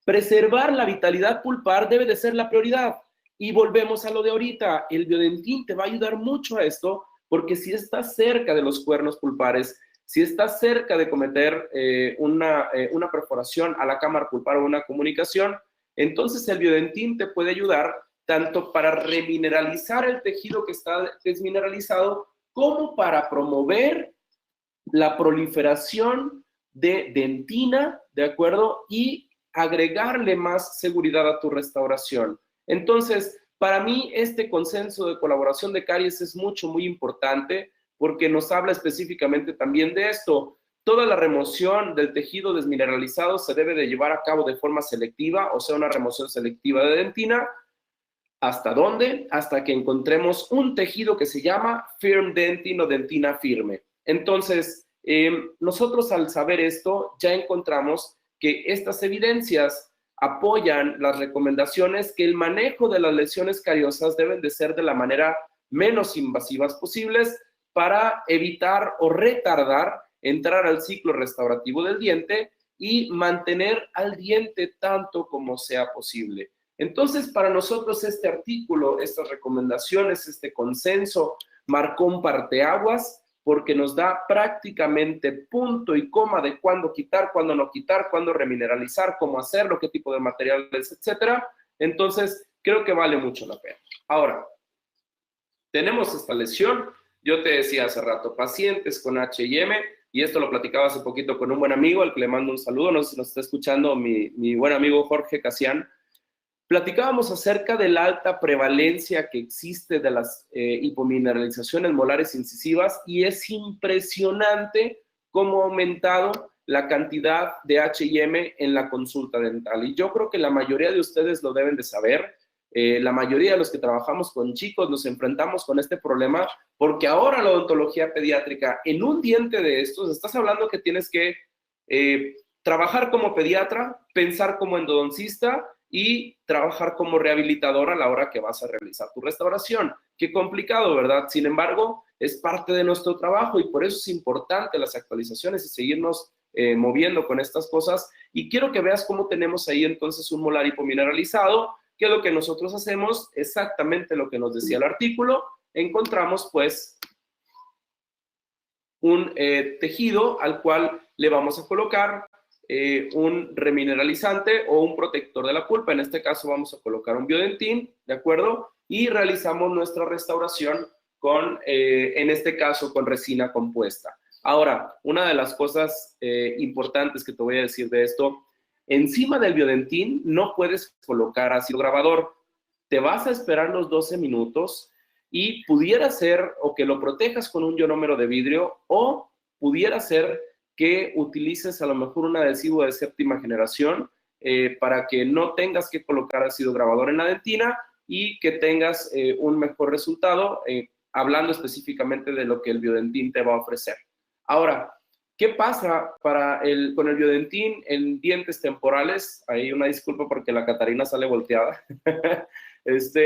preservar la vitalidad pulpar debe de ser la prioridad. Y volvemos a lo de ahorita, el Biodentin te va a ayudar mucho a esto, porque si estás cerca de los cuernos pulpares, si estás cerca de cometer una perforación a la cámara pulpar o una comunicación, entonces el Biodentin te puede ayudar tanto para remineralizar el tejido que está desmineralizado, como para promover la proliferación de dentina, ¿de acuerdo? Y agregarle más seguridad a tu restauración. Entonces, para mí, este consenso de colaboración de caries es muy importante, porque nos habla específicamente también de esto. Toda la remoción del tejido desmineralizado se debe de llevar a cabo de forma selectiva, o sea, una remoción selectiva de dentina. ¿Hasta dónde? Hasta que encontremos un tejido que se llama firm dentin o dentina firme. Entonces, nosotros al saber esto, ya encontramos que estas evidencias apoyan las recomendaciones que el manejo de las lesiones cariosas deben de ser de la manera menos invasivas posibles para evitar o retardar entrar al ciclo restaurativo del diente y mantener al diente tanto como sea posible. Entonces, para nosotros este artículo, estas recomendaciones, este consenso, marcó un parteaguas, porque nos da prácticamente punto y coma de cuándo quitar, cuándo no quitar, cuándo remineralizar, cómo hacerlo, qué tipo de materiales, etcétera. Entonces, creo que vale mucho la pena. Ahora, tenemos esta lesión. Yo te decía hace rato, pacientes con H&M, y esto lo platicaba hace poquito con un buen amigo, al que le mando un saludo, no sé si nos está escuchando mi buen amigo Jorge Casián. Platicábamos acerca de la alta prevalencia que existe de las hipomineralizaciones molares incisivas, y es impresionante cómo ha aumentado la cantidad de H&M en la consulta dental. Y yo creo que la mayoría de ustedes lo deben de saber. La mayoría de los que trabajamos con chicos nos enfrentamos con este problema, porque ahora la odontología pediátrica, en un diente de estos, estás hablando que tienes que trabajar como pediatra, pensar como endodoncista y trabajar como rehabilitador a la hora que vas a realizar tu restauración. Qué complicado, ¿verdad? Sin embargo, es parte de nuestro trabajo, y por eso es importante las actualizaciones y seguirnos moviendo con estas cosas. Y quiero que veas cómo tenemos ahí entonces un molar hipomineralizado, que es lo que nosotros hacemos, exactamente lo que nos decía el artículo. Encontramos pues un tejido al cual le vamos a colocar un remineralizante o un protector de la pulpa. En este caso vamos a colocar un Biodentin, ¿de acuerdo? Y realizamos nuestra restauración con, en este caso, con resina compuesta. Ahora, una de las cosas importantes que te voy a decir de esto, encima del Biodentin no puedes colocar ácido grabador. Te vas a esperar los 12 minutos y pudiera ser o que lo protejas con un ionómero de vidrio, o pudiera ser que utilices a lo mejor un adhesivo de séptima generación para que no tengas que colocar ácido grabador en la dentina y que tengas un mejor resultado, hablando específicamente de lo que el Biodentin te va a ofrecer. Ahora, ¿qué pasa con el Biodentin en dientes temporales? Ahí una disculpa porque la Catarina sale volteada.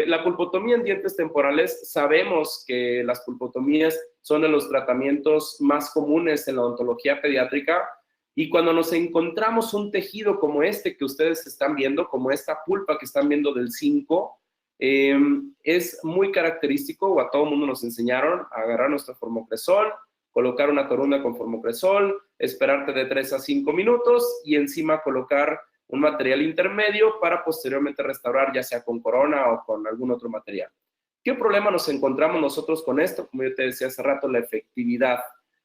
La pulpotomía en dientes temporales, sabemos que las pulpotomías son de los tratamientos más comunes en la odontología pediátrica, y cuando nos encontramos un tejido como este que ustedes están viendo, como esta pulpa que están viendo del 5, es muy característico, o a todo mundo nos enseñaron a agarrar nuestro formocresol, colocar una torunda con formocresol, esperarte de 3 a 5 minutos y encima colocar un material intermedio para posteriormente restaurar, ya sea con corona o con algún otro material. ¿Qué problema nos encontramos nosotros con esto? Como yo te decía hace rato, la efectividad.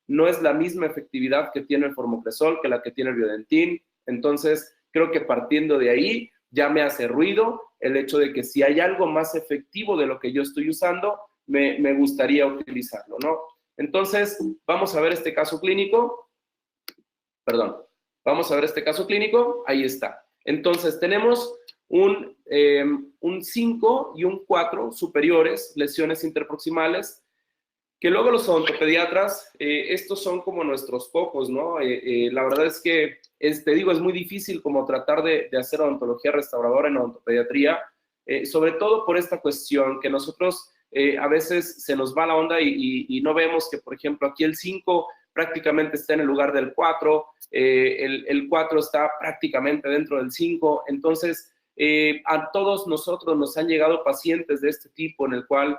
No es la misma efectividad que tiene el formocresol que la que tiene el Biodentin. Entonces, creo que partiendo de ahí ya me hace ruido el hecho de que si hay algo más efectivo de lo que yo estoy usando, me gustaría utilizarlo, ¿no? Entonces, vamos a ver este caso clínico. Perdón. Vamos a ver este caso clínico. Ahí está. Entonces, tenemos un 5 y un 4 superiores, lesiones interproximales, que luego los odontopediatras, estos son como nuestros focos, ¿no? La verdad es que, te digo, es muy difícil como tratar de hacer odontología restauradora en odontopediatría, sobre todo por esta cuestión que nosotros a veces se nos va la onda y no vemos que, por ejemplo, aquí el 5 prácticamente está en el lugar del 4, el 4 está prácticamente dentro del 5, entonces a todos nosotros nos han llegado pacientes de este tipo en el cual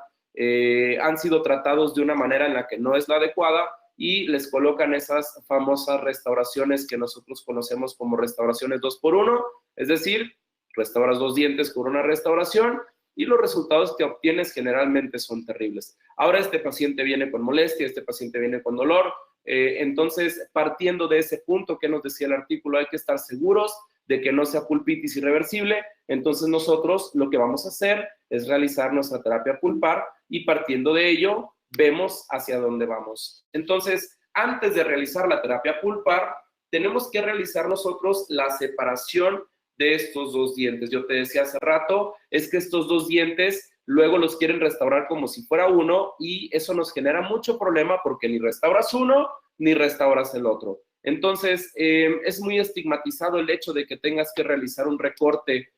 han sido tratados de una manera en la que no es la adecuada y les colocan esas famosas restauraciones que nosotros conocemos como restauraciones 2x1, es decir, restauras 2 dientes con una restauración y los resultados que obtienes generalmente son terribles. Ahora este paciente viene con molestia, este paciente viene con dolor, entonces partiendo de ese punto que nos decía el artículo, hay que estar seguros de que no sea pulpitis irreversible, entonces nosotros lo que vamos a hacer es realizar nuestra terapia pulpar y partiendo de ello vemos hacia dónde vamos. Entonces, antes de realizar la terapia pulpar, tenemos que realizar nosotros la separación de estos 2 dientes. Yo te decía hace rato, es que estos 2 dientes luego los quieren restaurar como si fuera uno y eso nos genera mucho problema porque ni restauras uno ni restauras el otro. Entonces, es muy estigmatizado el hecho de que tengas que realizar un recorte,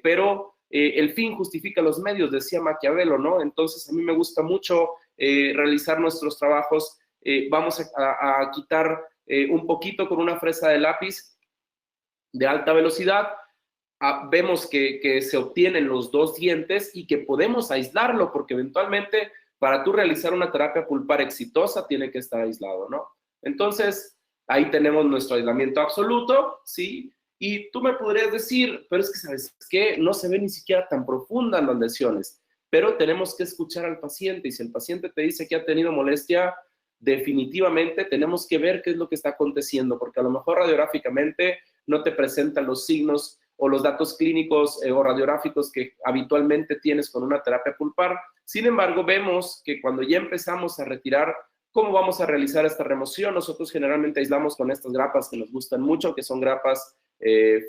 pero el fin justifica los medios, decía Maquiavelo, ¿no? Entonces, a mí me gusta mucho realizar nuestros trabajos. Vamos a quitar un poquito con una fresa de lápiz de alta velocidad. Vemos que se obtienen los 2 dientes y que podemos aislarlo, porque eventualmente para tú realizar una terapia pulpar exitosa tiene que estar aislado, ¿no? Entonces, ahí tenemos nuestro aislamiento absoluto, ¿sí? Y tú me podrías decir, pero es que, ¿sabes qué? No se ve ni siquiera tan profundas las lesiones, pero tenemos que escuchar al paciente y si el paciente te dice que ha tenido molestia, definitivamente tenemos que ver qué es lo que está aconteciendo, porque a lo mejor radiográficamente no te presentan los signos o los datos clínicos o radiográficos que habitualmente tienes con una terapia pulpar. Sin embargo, vemos que cuando ya empezamos a retirar, ¿cómo vamos a realizar esta remoción? Nosotros generalmente aislamos con estas grapas que nos gustan mucho, que son grapas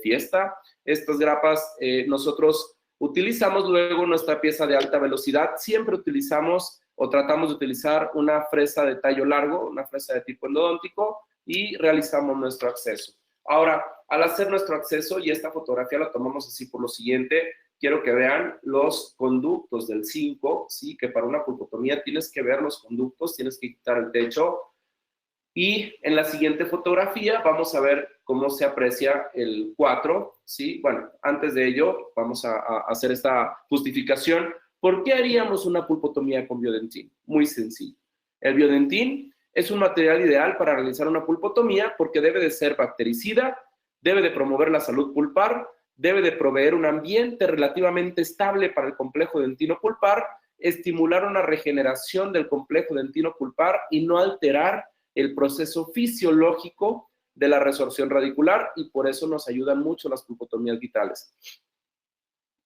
Fiesta. Estas grapas nosotros utilizamos luego nuestra pieza de alta velocidad. Siempre utilizamos o tratamos de utilizar una fresa de tallo largo, una fresa de tipo endodóntico y realizamos nuestro acceso. Ahora, al hacer nuestro acceso, y esta fotografía la tomamos así por lo siguiente, quiero que vean los conductos del 5, ¿sí? Que para una pulpotomía tienes que ver los conductos, tienes que quitar el techo. Y en la siguiente fotografía vamos a ver cómo se aprecia el 4, ¿sí? Bueno, antes de ello vamos a hacer esta justificación. ¿Por qué haríamos una pulpotomía con biodentín? Muy sencillo. El biodentín es un material ideal para realizar una pulpotomía porque debe de ser bactericida, debe de promover la salud pulpar, debe de proveer un ambiente relativamente estable para el complejo dentino pulpar, estimular una regeneración del complejo dentino pulpar y no alterar el proceso fisiológico de la resorción radicular y por eso nos ayudan mucho las pulpotomías vitales.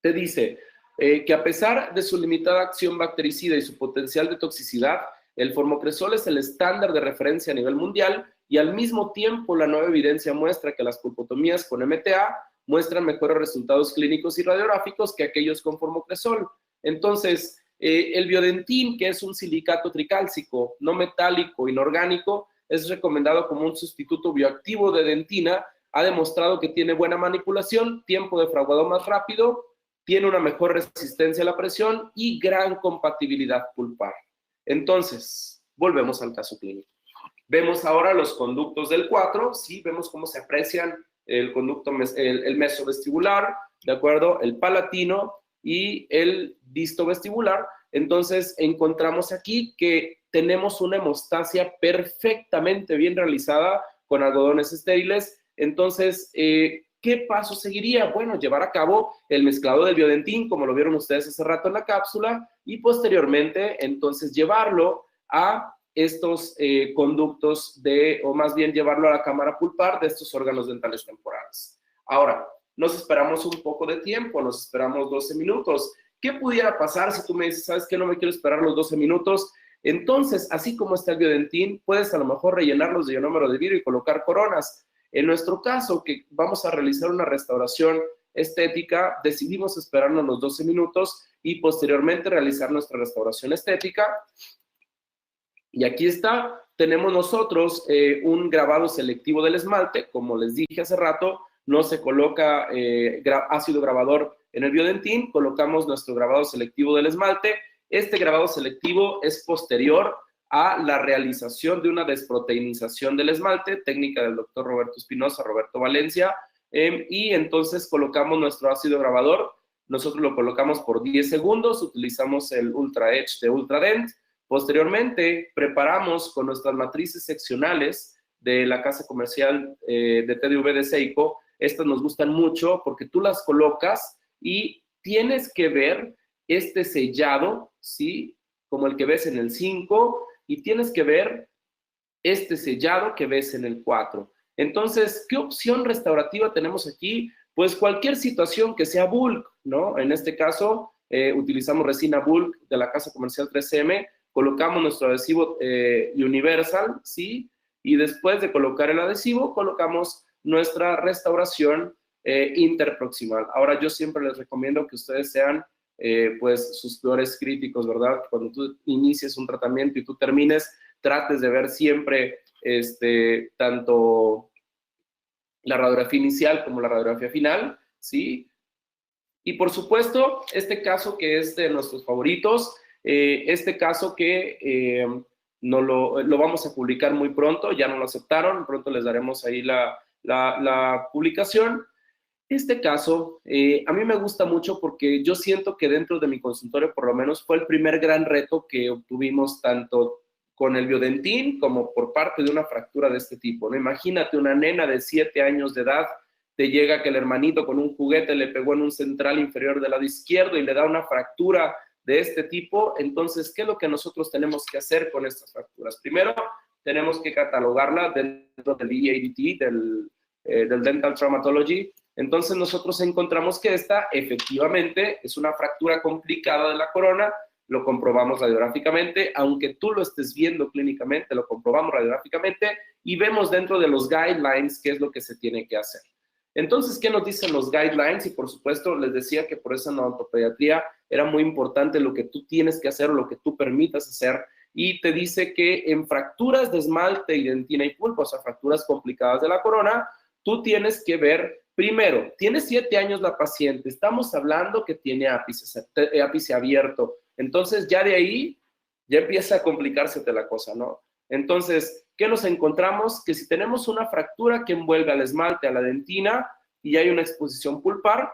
Te dice que a pesar de su limitada acción bactericida y su potencial de toxicidad, el formocresol es el estándar de referencia a nivel mundial y al mismo tiempo la nueva evidencia muestra que las pulpotomías con MTA muestran mejores resultados clínicos y radiográficos que aquellos con formocresol. Entonces, el biodentín, que es un silicato tricálcico, no metálico, inorgánico, es recomendado como un sustituto bioactivo de dentina, ha demostrado que tiene buena manipulación, tiempo de fraguado más rápido, tiene una mejor resistencia a la presión y gran compatibilidad pulpar. Entonces, volvemos al caso clínico. Vemos ahora los conductos del 4, ¿sí? Vemos cómo se aprecian el conducto, el mesobestibular, ¿de acuerdo? El palatino y el distovestibular. Entonces, encontramos aquí que tenemos una hemostasia perfectamente bien realizada con algodones estériles. Entonces, ¿qué paso seguiría? Bueno, llevar a cabo el mezclado del biodentín, como lo vieron ustedes hace rato en la cápsula, y posteriormente, entonces, llevarlo a estos conductos o más bien llevarlo a la cámara pulpar de estos órganos dentales temporales. Ahora, nos esperamos un poco de tiempo, nos esperamos 12 minutos. ¿Qué pudiera pasar si tú me dices, sabes qué, no me quiero esperar los 12 minutos? Entonces, así como está el biodentín, puedes a lo mejor rellenarlos de ionómero de vidrio y colocar coronas. En nuestro caso, que vamos a realizar una restauración estética, decidimos esperarnos los 12 minutos y posteriormente realizar nuestra restauración estética. Y aquí está, tenemos nosotros un grabado selectivo del esmalte. Como les dije hace rato, no se coloca ácido grabador en el Biodentín, colocamos nuestro grabado selectivo del esmalte. Este grabado selectivo es posterior a la realización de una desproteinización del esmalte, técnica del doctor Roberto Espinosa, Roberto Valencia, y entonces colocamos nuestro ácido grabador. Nosotros lo colocamos por 10 segundos, utilizamos el Ultra Edge de Ultradent. Posteriormente, preparamos con nuestras matrices seccionales de la casa comercial de TDV de Seiko. Estas nos gustan mucho porque tú las colocas y tienes que ver este sellado, ¿sí? Como el que ves en el 5, y tienes que ver este sellado que ves en el 4. Entonces, ¿qué opción restaurativa tenemos aquí? Pues cualquier situación que sea bulk, ¿no? En este caso, utilizamos resina bulk de la casa comercial 3M, colocamos nuestro adhesivo Universal, ¿sí? Y después de colocar el adhesivo, colocamos nuestra restauración interproximal. Ahora, yo siempre les recomiendo que ustedes sean pues sus peores críticos, ¿verdad? Cuando tú inicies un tratamiento y tú termines, trates de ver siempre tanto la radiografía inicial como la radiografía final, ¿sí? Y por supuesto, este caso que es de nuestros favoritos, este caso que no lo vamos a publicar muy pronto, ya no lo aceptaron, pronto les daremos ahí la publicación. Este caso a mí me gusta mucho porque yo siento que dentro de mi consultorio por lo menos fue el primer gran reto que obtuvimos tanto con el Biodentín como por parte de una fractura de este tipo, ¿no? Imagínate una nena de 7 años de edad, te llega que el hermanito con un juguete le pegó en un central inferior del lado izquierdo y le da una fractura de este tipo. Entonces, ¿qué es lo que nosotros tenemos que hacer con estas fracturas? Primero, tenemos que catalogarla dentro del EADT, del Dental Traumatology. Entonces nosotros encontramos que esta efectivamente es una fractura complicada de la corona, lo comprobamos radiográficamente, aunque tú lo estés viendo clínicamente, lo comprobamos radiográficamente y vemos dentro de los guidelines qué es lo que se tiene que hacer. Entonces, ¿qué nos dicen los guidelines? Y por supuesto, les decía que por eso en la odontopediatría era muy importante lo que tú tienes que hacer o lo que tú permitas hacer. Y te dice que en fracturas de esmalte y dentina y pulpa, o sea, fracturas complicadas de la corona, tú tienes que ver, primero, tiene 7 años la paciente, estamos hablando que tiene ápice abierto, entonces ya de ahí ya empieza a complicarse la cosa, ¿no? Entonces, ¿qué nos encontramos? Que si tenemos una fractura que envuelve al esmalte, a la dentina, y hay una exposición pulpar,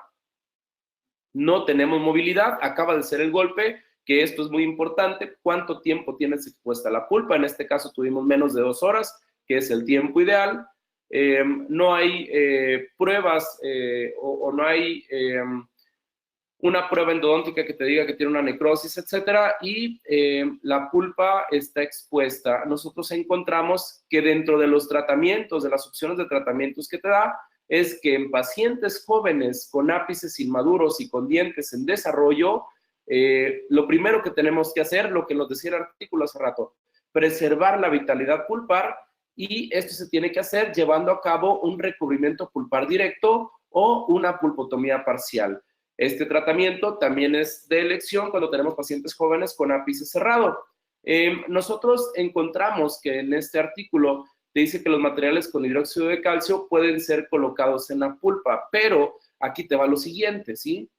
no tenemos movilidad, acaba de ser el golpe, que esto es muy importante, ¿cuánto tiempo tienes expuesta la pulpa? En este caso tuvimos menos de 2 horas, que es el tiempo ideal. No hay pruebas o no hay una prueba endodóntica que te diga que tiene una necrosis, etcétera, y la pulpa está expuesta. Nosotros encontramos que dentro de los tratamientos, de las opciones de tratamientos que te da, es que en pacientes jóvenes con ápices inmaduros y con dientes en desarrollo, lo primero que tenemos que hacer, lo que nos decía el artículo hace rato, preservar la vitalidad pulpar, y esto se tiene que hacer llevando a cabo un recubrimiento pulpar directo o una pulpotomía parcial. Este tratamiento también es de elección cuando tenemos pacientes jóvenes con ápice cerrado. Nosotros encontramos que en este artículo te dice que los materiales con hidróxido de calcio pueden ser colocados en la pulpa, pero aquí te va lo siguiente, ¿sí?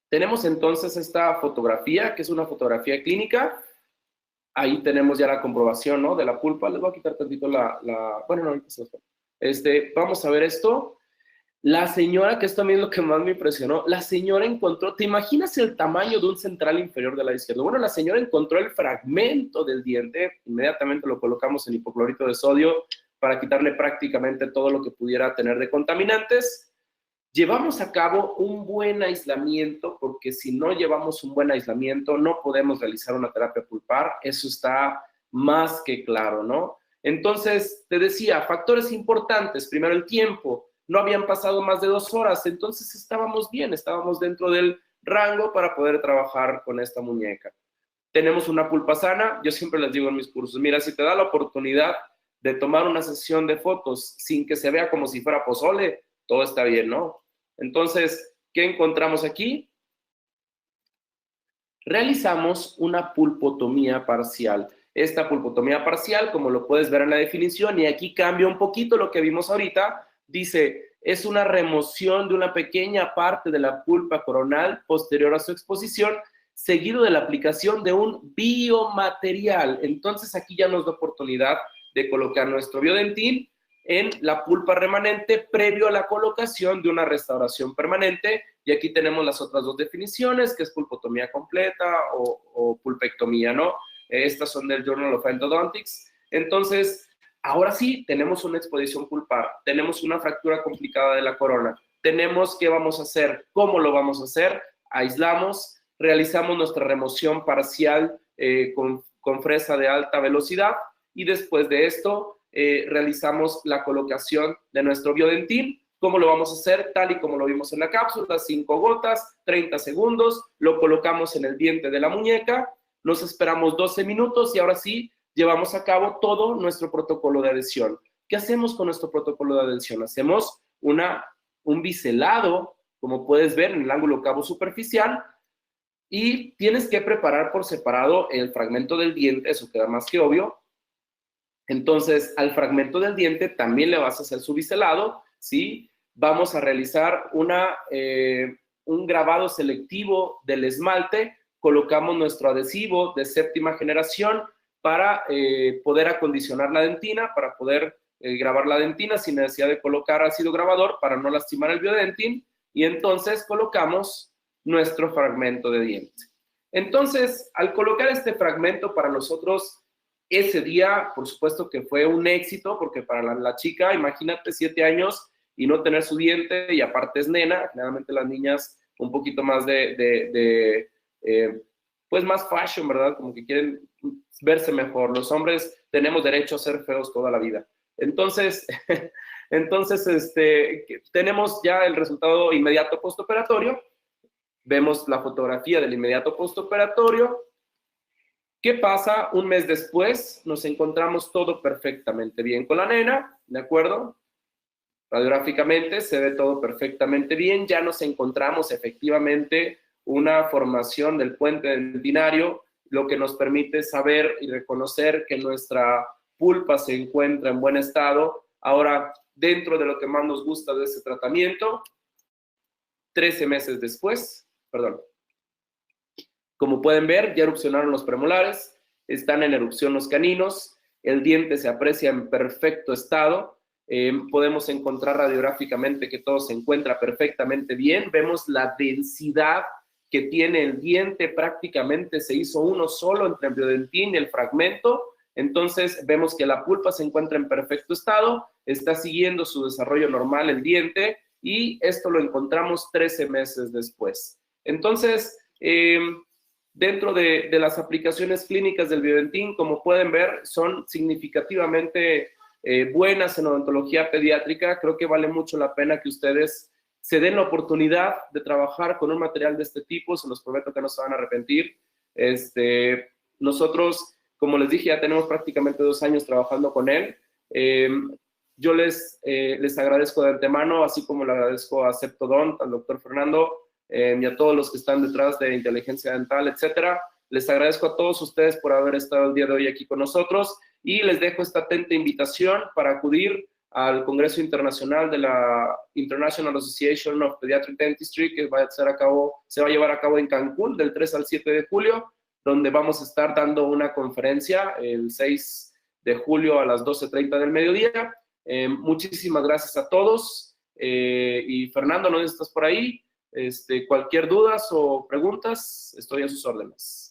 Tenemos entonces esta fotografía, que es una fotografía clínica. Ahí tenemos ya la comprobación, ¿no? De la pulpa. Les voy a quitar tantito bueno, no, ahorita se los pongo. Vamos a ver esto. La señora, que esto a mí es lo que más me impresionó, la señora encontró, ¿te imaginas el tamaño de un central inferior del lado izquierdo? Bueno, la señora encontró el fragmento del diente, inmediatamente lo colocamos en hipoclorito de sodio para quitarle prácticamente todo lo que pudiera tener de contaminantes. Llevamos a cabo un buen aislamiento, porque si no llevamos un buen aislamiento no podemos realizar una terapia pulpar, eso está más que claro, ¿no? Entonces, te decía, factores importantes, primero el tiempo, no habían pasado más de 2 horas, entonces estábamos bien, estábamos dentro del rango para poder trabajar con esta muñeca. Tenemos una pulpa sana, yo siempre les digo en mis cursos, mira, si te da la oportunidad de tomar una sesión de fotos sin que se vea como si fuera pozole, todo está bien, ¿no? Entonces, ¿qué encontramos aquí? Realizamos una pulpotomía parcial. Esta pulpotomía parcial, como lo puedes ver en la definición, y aquí cambia un poquito lo que vimos ahorita, dice, es una remoción de una pequeña parte de la pulpa coronal posterior a su exposición, seguido de la aplicación de un biomaterial. Entonces aquí ya nos da oportunidad de colocar nuestro biodentín en la pulpa remanente previo a la colocación de una restauración permanente. Y aquí tenemos las otras dos definiciones, que es pulpotomía completa o pulpectomía, ¿no? Estas son del Journal of Endodontics. Entonces, ahora sí, tenemos una exposición pulpar, tenemos una fractura complicada de la corona, tenemos qué vamos a hacer, cómo lo vamos a hacer, aislamos, realizamos nuestra remoción parcial con fresa de alta velocidad y después de esto realizamos la colocación de nuestro biodentín. ¿Cómo lo vamos a hacer? Tal y como lo vimos en la cápsula, 5 gotas, 30 segundos, lo colocamos en el diente de la muñeca, nos esperamos 12 minutos y ahora sí, llevamos a cabo todo nuestro protocolo de adhesión. ¿Qué hacemos con nuestro protocolo de adhesión? Hacemos un biselado, como puedes ver en el ángulo cabo superficial, y tienes que preparar por separado el fragmento del diente, eso queda más que obvio. Entonces, al fragmento del diente también le vas a hacer su biselado, ¿sí? Vamos a realizar un grabado selectivo del esmalte, colocamos nuestro adhesivo de 7ª generación para poder acondicionar la dentina, para poder grabar la dentina sin necesidad de colocar ácido grabador para no lastimar el biodentín, y entonces colocamos nuestro fragmento de diente. Entonces, al colocar este fragmento para nosotros, ese día, por supuesto que fue un éxito, porque para la chica, imagínate, 7 años y no tener su diente, y aparte es nena, generalmente las niñas un poquito más pues más fashion, ¿verdad? Como que quieren verse mejor. Los hombres tenemos derecho a ser feos toda la vida. Entonces, tenemos ya el resultado inmediato postoperatorio. Vemos la fotografía del inmediato postoperatorio. ¿Qué pasa? Un mes después nos encontramos todo perfectamente bien con la nena, ¿de acuerdo? Radiográficamente se ve todo perfectamente bien, ya nos encontramos efectivamente una formación del puente dentinario, lo que nos permite saber y reconocer que nuestra pulpa se encuentra en buen estado. Ahora, dentro de lo que más nos gusta de este tratamiento, 13 meses después, como pueden ver, ya erupcionaron los premolares, están en erupción los caninos, el diente se aprecia en perfecto estado, podemos encontrar radiográficamente que todo se encuentra perfectamente bien, vemos la densidad que tiene el diente, prácticamente se hizo uno solo entre el biodentín y el fragmento. Entonces vemos que la pulpa se encuentra en perfecto estado, está siguiendo su desarrollo normal el diente, y esto lo encontramos 13 meses después. Entonces, dentro de las aplicaciones clínicas del biodentín, como pueden ver, son significativamente buenas en odontología pediátrica. Creo que vale mucho la pena que ustedes se den la oportunidad de trabajar con un material de este tipo. Se los prometo que no se van a arrepentir. Nosotros, como les dije, ya tenemos prácticamente 2 años trabajando con él. Yo les agradezco de antemano, así como le agradezco a Septodont, al doctor Fernando, y a todos los que están detrás de Inteligencia Dental, etcétera. Les agradezco a todos ustedes por haber estado el día de hoy aquí con nosotros, y les dejo esta atenta invitación para acudir al Congreso Internacional de la International Association of Pediatric Dentistry, que se va a llevar a cabo en Cancún del 3 al 7 de julio, donde vamos a estar dando una conferencia el 6 de julio a las 12:30 del mediodía. Muchísimas gracias a todos, y Fernando, ¿no estás por ahí? Cualquier dudas o preguntas, estoy a sus órdenes.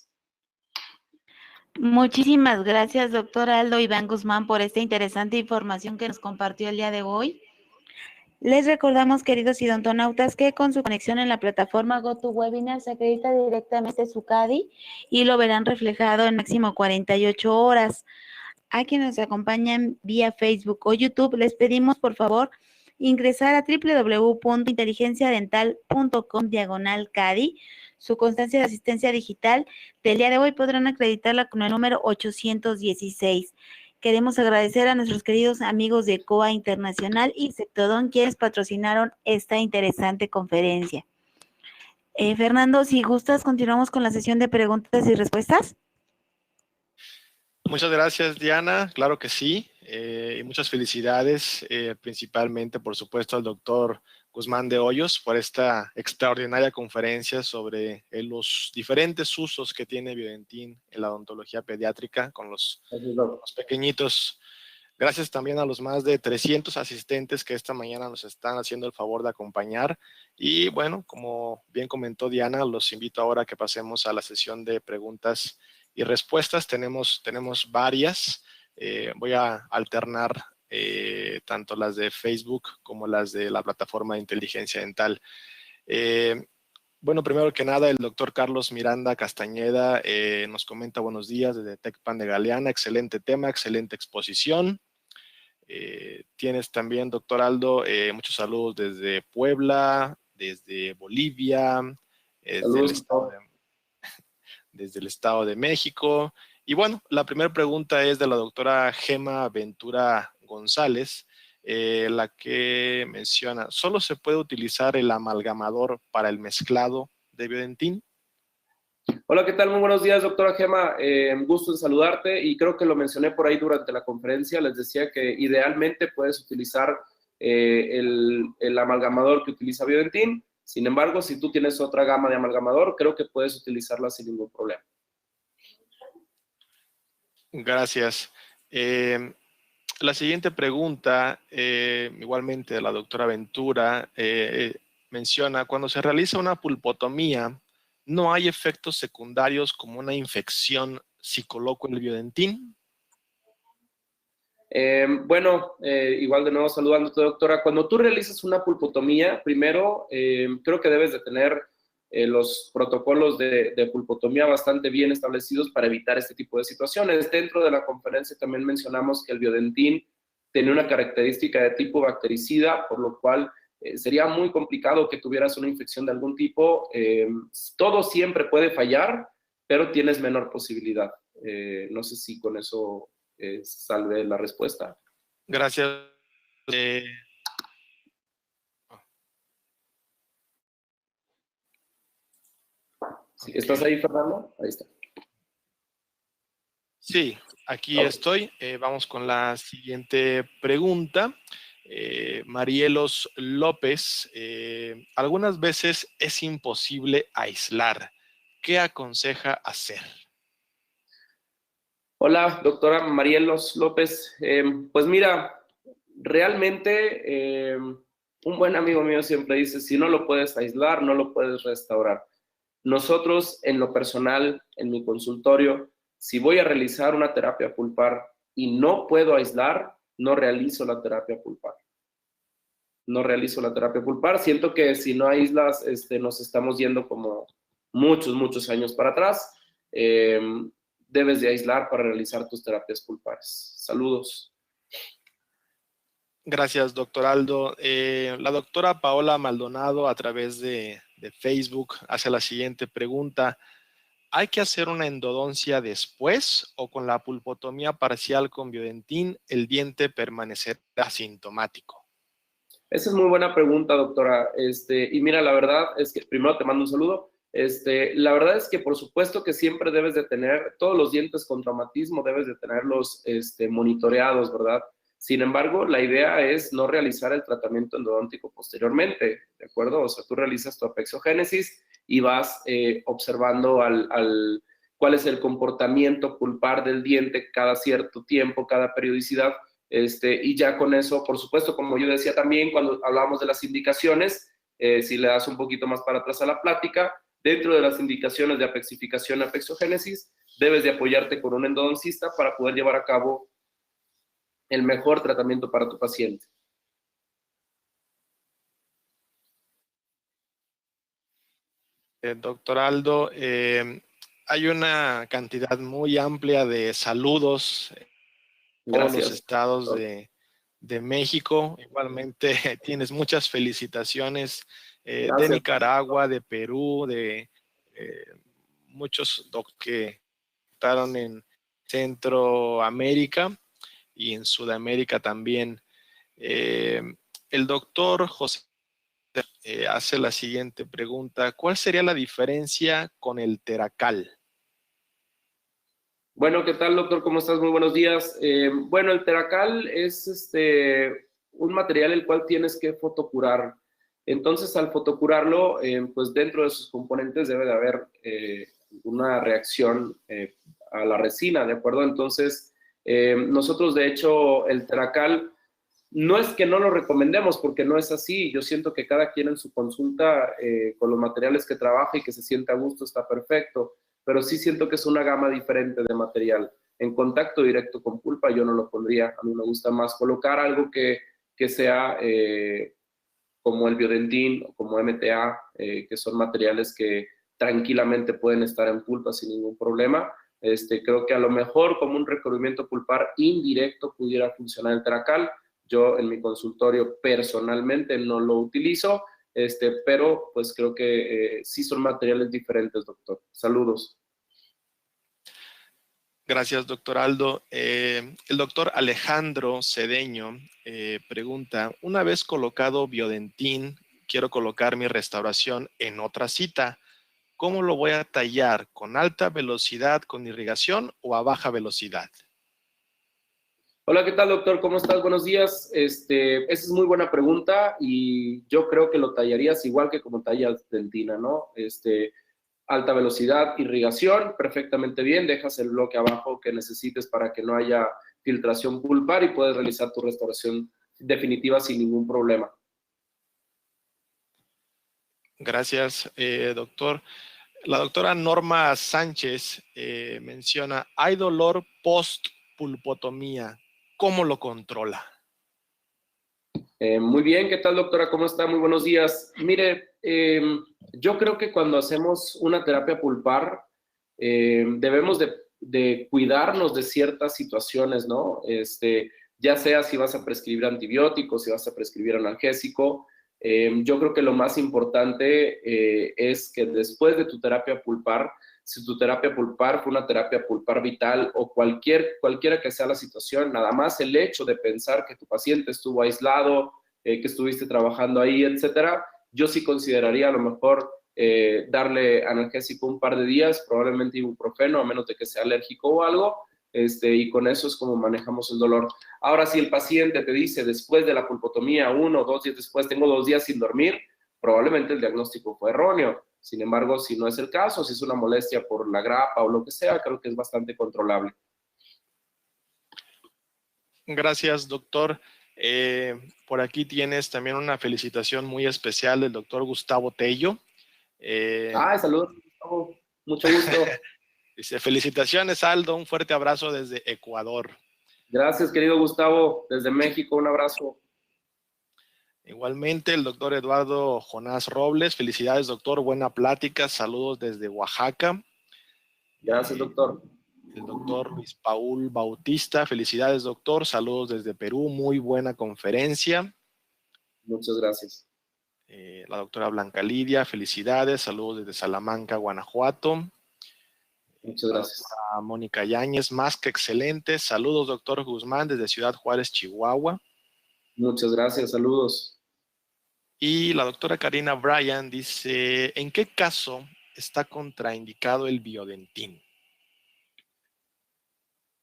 Muchísimas gracias, doctor Aldo Iván Guzmán, por esta interesante información que nos compartió el día de hoy. Les recordamos, queridos idontonautas, que con su conexión en la plataforma GoToWebinar se acredita directamente su CADI y lo verán reflejado en máximo 48 horas. A quienes nos acompañan vía Facebook o YouTube, les pedimos, por favor, ingresar a www.inteligenciadental.com/CADI. Su constancia de asistencia digital del día de hoy podrán acreditarla con el número 816. Queremos agradecer a nuestros queridos amigos de COA Internacional y Septodon, quienes patrocinaron esta interesante conferencia. Fernando, si gustas, continuamos con la sesión de preguntas y respuestas. Muchas gracias, Diana. Claro que sí. Y muchas felicidades, principalmente, por supuesto, al doctor Guzmán de Hoyos por esta extraordinaria conferencia sobre los diferentes usos que tiene Biodentin en la odontología pediátrica con los pequeñitos. Gracias también a los más de 300 asistentes que esta mañana nos están haciendo el favor de acompañar. Y bueno, como bien comentó Diana, los invito ahora a que pasemos a la sesión de preguntas y respuestas. Tenemos varias. Voy a alternar tanto las de Facebook como las de la plataforma de inteligencia dental. Bueno, primero que nada, el doctor Carlos Miranda Castañeda nos comenta buenos días desde Tecpan de Galeana. Excelente tema, excelente exposición. Tienes también, doctor Aldo, muchos saludos desde Puebla, desde Bolivia, desde el Estado de México. Y bueno, la primera pregunta es de la doctora Gema Ventura González, la que menciona, ¿solo se puede utilizar el amalgamador para el mezclado de Biodentin? Hola, ¿qué tal? Muy buenos días, doctora Gema. Gusto en saludarte y creo que lo mencioné por ahí durante la conferencia. Les decía que idealmente puedes utilizar el amalgamador que utiliza Biodentin. Sin embargo, si tú tienes otra gama de amalgamador, creo que puedes utilizarla sin ningún problema. Gracias. La siguiente pregunta, igualmente de la doctora Ventura, menciona, cuando se realiza una pulpotomía, ¿no hay efectos secundarios como una infección si coloco el Biodentin? Bueno, igual de nuevo saludándote, doctora. Cuando tú realizas una pulpotomía, primero creo que debes de tener los protocolos de pulpotomía bastante bien establecidos para evitar este tipo de situaciones. Dentro de la conferencia también mencionamos que el Biodentin tiene una característica de tipo bactericida, por lo cual sería muy complicado que tuvieras una infección de algún tipo. Todo siempre puede fallar, pero tienes menor posibilidad. No sé si con eso salve la respuesta. Gracias. Sí, ¿estás ahí, Fernando? Ahí está. Sí, aquí estoy. Vamos con la siguiente pregunta. Marielos López, algunas veces es imposible aislar. ¿Qué aconseja hacer? Hola, doctora Marielos López. Pues mira, realmente un buen amigo mío siempre dice, si no lo puedes aislar, no lo puedes restaurar. Nosotros, en lo personal, en mi consultorio, si voy a realizar una terapia pulpar y no puedo aislar, no realizo la terapia pulpar. No realizo la terapia pulpar. Siento que si no aíslas, nos estamos yendo como muchos años para atrás. Debes de aislar para realizar tus terapias pulpares. Saludos. Gracias, doctor Aldo. La doctora Paola Maldonado, a través de Facebook, hace la siguiente pregunta. ¿Hay que hacer una endodoncia después o con la pulpotomía parcial con Biodentin el diente permanecerá asintomático? Esa es muy buena pregunta, doctora. Y mira, la verdad es que primero te mando un saludo. La verdad es que por supuesto que siempre debes de tener todos los dientes con traumatismo, debes de tenerlos monitoreados, ¿verdad? Sin embargo, la idea es no realizar el tratamiento endodóntico posteriormente, ¿de acuerdo? O sea, tú realizas tu apexogénesis y vas observando cuál es el comportamiento pulpar del diente cada cierto tiempo, cada periodicidad, y ya con eso, por supuesto, como yo decía también cuando hablábamos de las indicaciones, si le das un poquito más para atrás a la plática, dentro de las indicaciones de apexificación, apexogénesis, debes de apoyarte con un endodoncista para poder llevar a cabo el mejor tratamiento para tu paciente. Doctor Aldo, hay una cantidad muy amplia de saludos en todos los estados de México. Igualmente tienes muchas felicitaciones de Nicaragua, de Perú, de muchos que estaban en Centroamérica. y en Sudamérica también. El doctor José hace la siguiente pregunta. ¿Cuál sería la diferencia con el Teracal? Bueno, ¿qué tal, doctor? ¿Cómo estás? Muy buenos días. Bueno, el Teracal es un material el cual tienes que fotocurar. Entonces, al fotocurarlo, pues dentro de sus componentes debe de haber una reacción a la resina, ¿de acuerdo? Entonces, nosotros, de hecho, el Teracal no es que no lo recomendemos, porque no es así. Yo siento que cada quien en su consulta con los materiales que trabaja y que se sienta a gusto está perfecto, pero sí siento que es una gama diferente de material. En contacto directo con pulpa yo no lo pondría. A mí me gusta más colocar algo que sea como el Biodentin o como MTA, que son materiales que tranquilamente pueden estar en pulpa sin ningún problema. Creo que a lo mejor como un recubrimiento pulpar indirecto pudiera funcionar el Teracal. Yo en mi consultorio personalmente no lo utilizo, pero pues creo que sí son materiales diferentes, doctor. Saludos. Gracias, doctor Aldo. El doctor Alejandro Cedeño pregunta, una vez colocado Biodentin, quiero colocar mi restauración en otra cita. ¿Cómo lo voy a tallar? ¿Con alta velocidad, con irrigación o a baja velocidad? Hola, ¿qué tal, doctor? ¿Cómo estás? Buenos días. Esa es muy buena pregunta y yo creo que lo tallarías igual que como tallas dentina, ¿no? Alta velocidad, irrigación, perfectamente bien. Dejas el bloque abajo que necesites para que no haya filtración pulpar y puedes realizar tu restauración definitiva sin ningún problema. Gracias, doctor. La doctora Norma Sánchez menciona, ¿hay dolor post-pulpotomía? ¿Cómo lo controla? Muy bien, ¿qué tal, doctora? ¿Cómo está? Muy buenos días. Mire, yo creo que cuando hacemos una terapia pulpar, debemos de cuidarnos de ciertas situaciones, ¿no? Ya sea si vas a prescribir antibióticos, si vas a prescribir analgésico. Yo creo que lo más importante es que después de tu terapia pulpar, si tu terapia pulpar fue una terapia pulpar vital o cualquiera que sea la situación, nada más el hecho de pensar que tu paciente estuvo aislado, que estuviste trabajando ahí, etcétera, yo sí consideraría a lo mejor darle analgésico un par de días, probablemente ibuprofeno, a menos de que sea alérgico o algo, y con eso es como manejamos el dolor. Ahora, si el paciente te dice después de la pulpotomía, 1 o 2 días después, tengo 2 días sin dormir, probablemente el diagnóstico fue erróneo. Sin embargo, si no es el caso, si es una molestia por la grapa o lo que sea, creo que es bastante controlable. Gracias, doctor. Por aquí tienes también una felicitación muy especial del doctor Gustavo Tello. Saludos, Gustavo. Mucho gusto. Dice, felicitaciones, Aldo. Un fuerte abrazo desde Ecuador. Gracias, querido Gustavo. Desde México, un abrazo. Igualmente, el doctor Eduardo Jonás Robles. Felicidades, doctor. Buena plática. Saludos desde Oaxaca. Gracias, doctor. El doctor Luis Paul Bautista. Felicidades, doctor. Saludos desde Perú. Muy buena conferencia. Muchas gracias. La doctora Blanca Lidia. Felicidades. Saludos desde Salamanca, Guanajuato. Muchas gracias. La doctora Mónica Yáñez. Más que excelente. Saludos, doctor Guzmán, desde Ciudad Juárez, Chihuahua. Muchas gracias. Saludos. Y la doctora Karina Bryan dice, ¿en qué caso está contraindicado el Biodentin?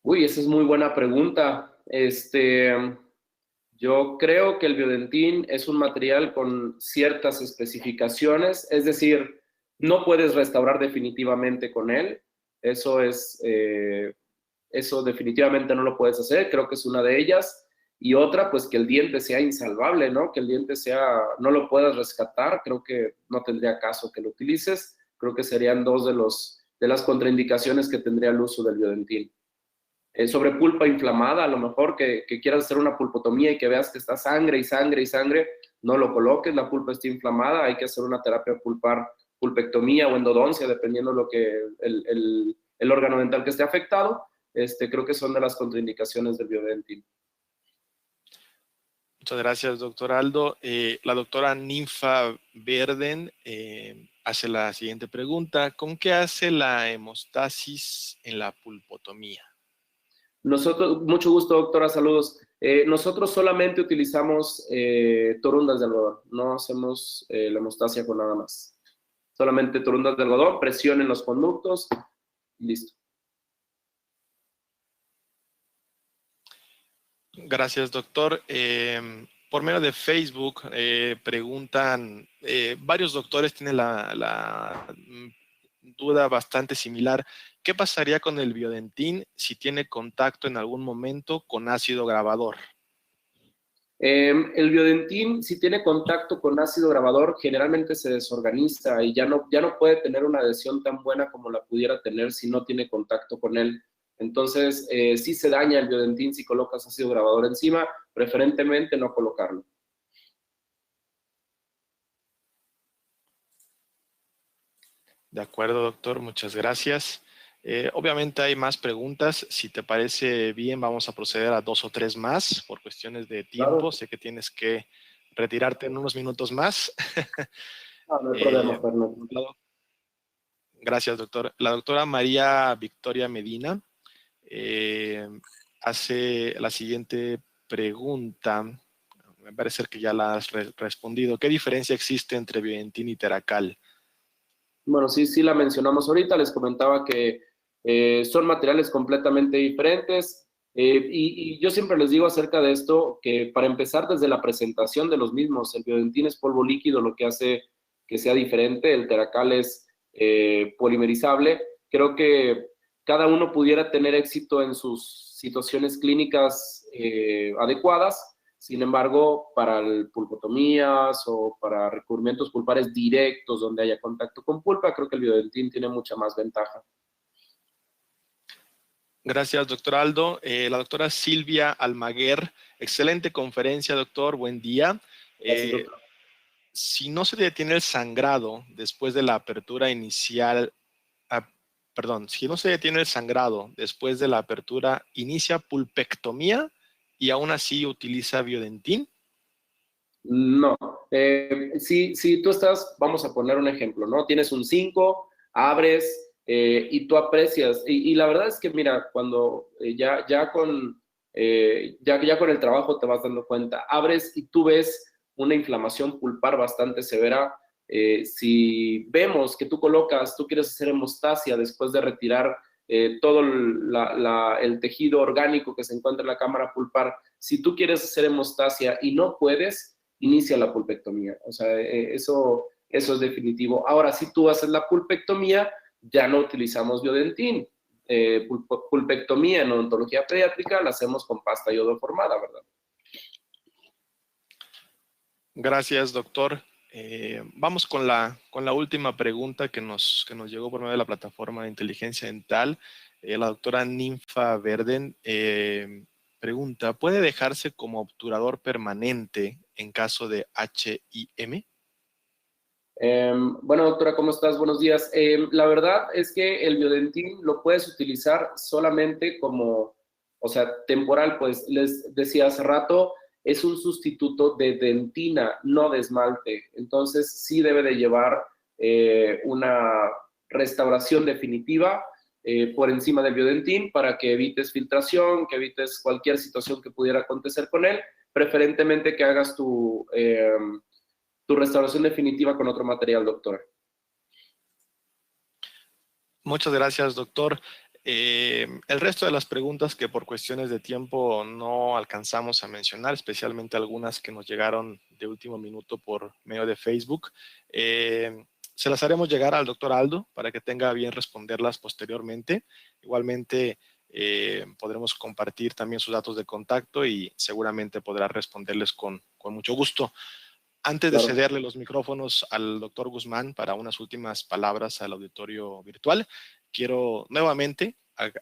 Uy, esa es muy buena pregunta. Yo creo que el Biodentin es un material con ciertas especificaciones, es decir, no puedes restaurar definitivamente con él. Eso definitivamente no lo puedes hacer. Creo que es una de ellas. Y otra, pues que el diente sea insalvable, ¿no? Que el diente no lo puedas rescatar. Creo que no tendría caso que lo utilices. Creo que serían dos de las contraindicaciones que tendría el uso del Biodentin. Sobre pulpa inflamada, a lo mejor que quieras hacer una pulpotomía y que veas que está sangre y sangre y sangre, no lo coloques, la pulpa está inflamada, hay que hacer una terapia pulpar, pulpectomía o endodoncia, dependiendo lo que el órgano dental que esté afectado. Creo que son de las contraindicaciones del Biodentin. Muchas gracias, doctor Aldo. La doctora Ninfa Verden hace la siguiente pregunta. ¿Con qué hace la hemostasis en la pulpotomía? Mucho gusto, doctora, saludos. Nosotros solamente utilizamos torundas de algodón, no hacemos la hemostasia con nada más. Solamente torundas de algodón, presión en los conductos, listo. Gracias, doctor. Por medio de Facebook preguntan, varios doctores tienen la duda bastante similar. ¿Qué pasaría con el Biodentin si tiene contacto en algún momento con ácido grabador? El Biodentin, si tiene contacto con ácido grabador, generalmente se desorganiza y ya no puede tener una adhesión tan buena como la pudiera tener si no tiene contacto con él. Entonces, sí se daña el Biodentin si colocas ácido grabador encima, preferentemente no colocarlo. De acuerdo, doctor, muchas gracias. Obviamente hay más preguntas. Si te parece bien, vamos a proceder a 2 o 3 más por cuestiones de tiempo. Claro. Sé que tienes que retirarte en unos minutos más. No hay problema, Fernando. Gracias, doctor. La doctora María Victoria Medina hace la siguiente pregunta. Me parece que ya la has respondido. ¿Qué diferencia existe entre Biodentin y Teracal? Bueno, sí la mencionamos ahorita. Les comentaba que son materiales completamente diferentes. Y yo siempre les digo acerca de esto que para empezar desde la presentación de los mismos, el Biodentin es polvo líquido, lo que hace que sea diferente. El Teracal es polimerizable. Creo que cada uno pudiera tener éxito en sus situaciones clínicas adecuadas. Sin embargo, para pulpotomías o para recubrimientos pulpares directos donde haya contacto con pulpa, creo que el Biodentin tiene mucha más ventaja. Gracias, doctor Aldo. La doctora Silvia Almaguer, excelente conferencia, doctor, buen día. Gracias, doctor. Si no se detiene el sangrado después de la apertura inicial, si no se detiene el sangrado después de la apertura, ¿inicia pulpectomía y aún así utiliza Biodentin? No. Si tú estás, vamos a poner un ejemplo, ¿no? Tienes un 5, abres y tú aprecias. Y la verdad es que, mira, cuando ya con el trabajo te vas dando cuenta, abres y tú ves una inflamación pulpar bastante severa. Si vemos que tú quieres hacer hemostasia después de retirar todo el tejido orgánico que se encuentra en la cámara pulpar, si tú quieres hacer hemostasia y no puedes, inicia la pulpectomía. O sea, eso es definitivo. Ahora, si tú haces la pulpectomía, ya no utilizamos Biodentin. Pulpectomía en odontología pediátrica la hacemos con pasta iodoformada, ¿verdad? Gracias, doctor. Vamos con la última pregunta que nos llegó por medio de la plataforma de inteligencia dental. La doctora Ninfa Verden pregunta, ¿puede dejarse como obturador permanente en caso de HIM? Bueno, doctora, ¿cómo estás? Buenos días. La verdad es que el Biodentin lo puedes utilizar solamente como, o sea, temporal, pues les decía hace rato, es un sustituto de dentina, no de esmalte. Entonces, sí debe de llevar una restauración definitiva por encima del Biodentin para que evites filtración, que evites cualquier situación que pudiera acontecer con él. Preferentemente que hagas tu restauración definitiva con otro material, doctora. Muchas gracias, doctor. El resto de las preguntas que por cuestiones de tiempo no alcanzamos a mencionar, especialmente algunas que nos llegaron de último minuto por medio de Facebook, se las haremos llegar al doctor Aldo para que tenga bien responderlas posteriormente. Igualmente, podremos compartir también sus datos de contacto y seguramente podrá responderles con mucho gusto. Antes de cederle los micrófonos al doctor Guzmán para unas últimas palabras al auditorio virtual, quiero nuevamente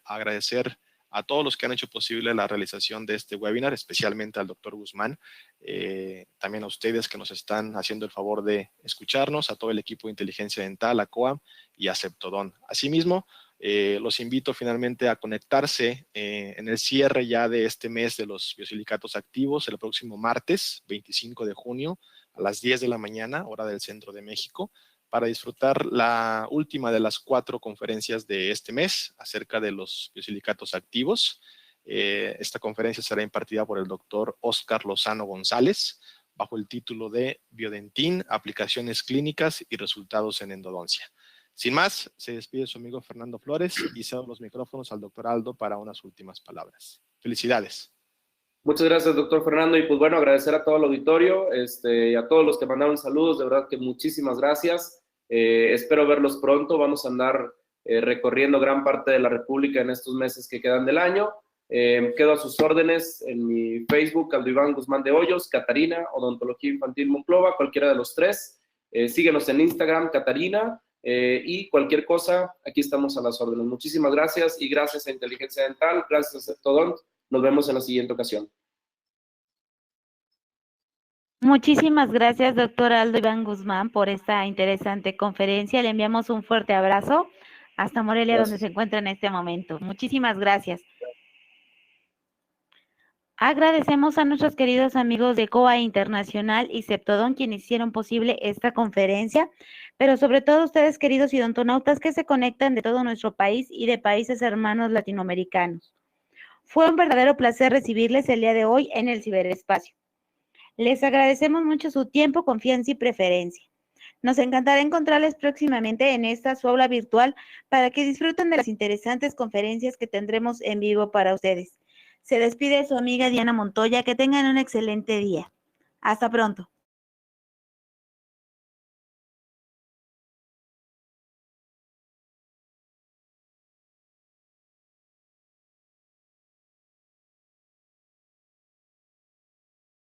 agradecer a todos los que han hecho posible la realización de este webinar, especialmente al doctor Guzmán, también a ustedes que nos están haciendo el favor de escucharnos, a todo el equipo de inteligencia dental, a COAM y a Septodon. Asimismo, los invito finalmente a conectarse en el cierre ya de este mes de los biosilicatos activos el próximo martes, 25 de junio, a las 10 de la mañana, hora del centro de México, para disfrutar la última de las 4 conferencias de este mes acerca de los biosilicatos activos. Esta conferencia será impartida por el doctor Óscar Lozano González, bajo el título de Biodentin, aplicaciones clínicas y resultados en endodoncia. Sin más, se despide su amigo Fernando Flores y cedo los micrófonos al doctor Aldo para unas últimas palabras. Felicidades. Muchas gracias, doctor Fernando. Y pues bueno, agradecer a todo el auditorio y a todos los que mandaron saludos. De verdad que muchísimas gracias. Espero verlos pronto. Vamos a andar recorriendo gran parte de la República en estos meses que quedan del año. Quedo a sus órdenes en mi Facebook, Aldo Iván Guzmán de Hoyos, Catarina, Odontología Infantil Monclova, cualquiera de los tres. Síguenos en Instagram, Catarina, y cualquier cosa, aquí estamos a las órdenes. Muchísimas gracias y gracias a Inteligencia Dental, gracias a Septodont. Nos vemos en la siguiente ocasión. Muchísimas gracias, doctor Aldo Iván Guzmán, por esta interesante conferencia. Le enviamos un fuerte abrazo hasta Morelia, Gracias. donde se encuentra en este momento. Muchísimas gracias. Agradecemos a nuestros queridos amigos de COA Internacional y Septodont quienes hicieron posible esta conferencia, pero sobre todo a ustedes, queridos idontonautas, que se conectan de todo nuestro país y de países hermanos latinoamericanos. Fue un verdadero placer recibirles el día de hoy en el ciberespacio. Les agradecemos mucho su tiempo, confianza y preferencia. Nos encantará encontrarles próximamente en esta su aula virtual para que disfruten de las interesantes conferencias que tendremos en vivo para ustedes. Se despide su amiga Diana Montoya. Que tengan un excelente día. Hasta pronto.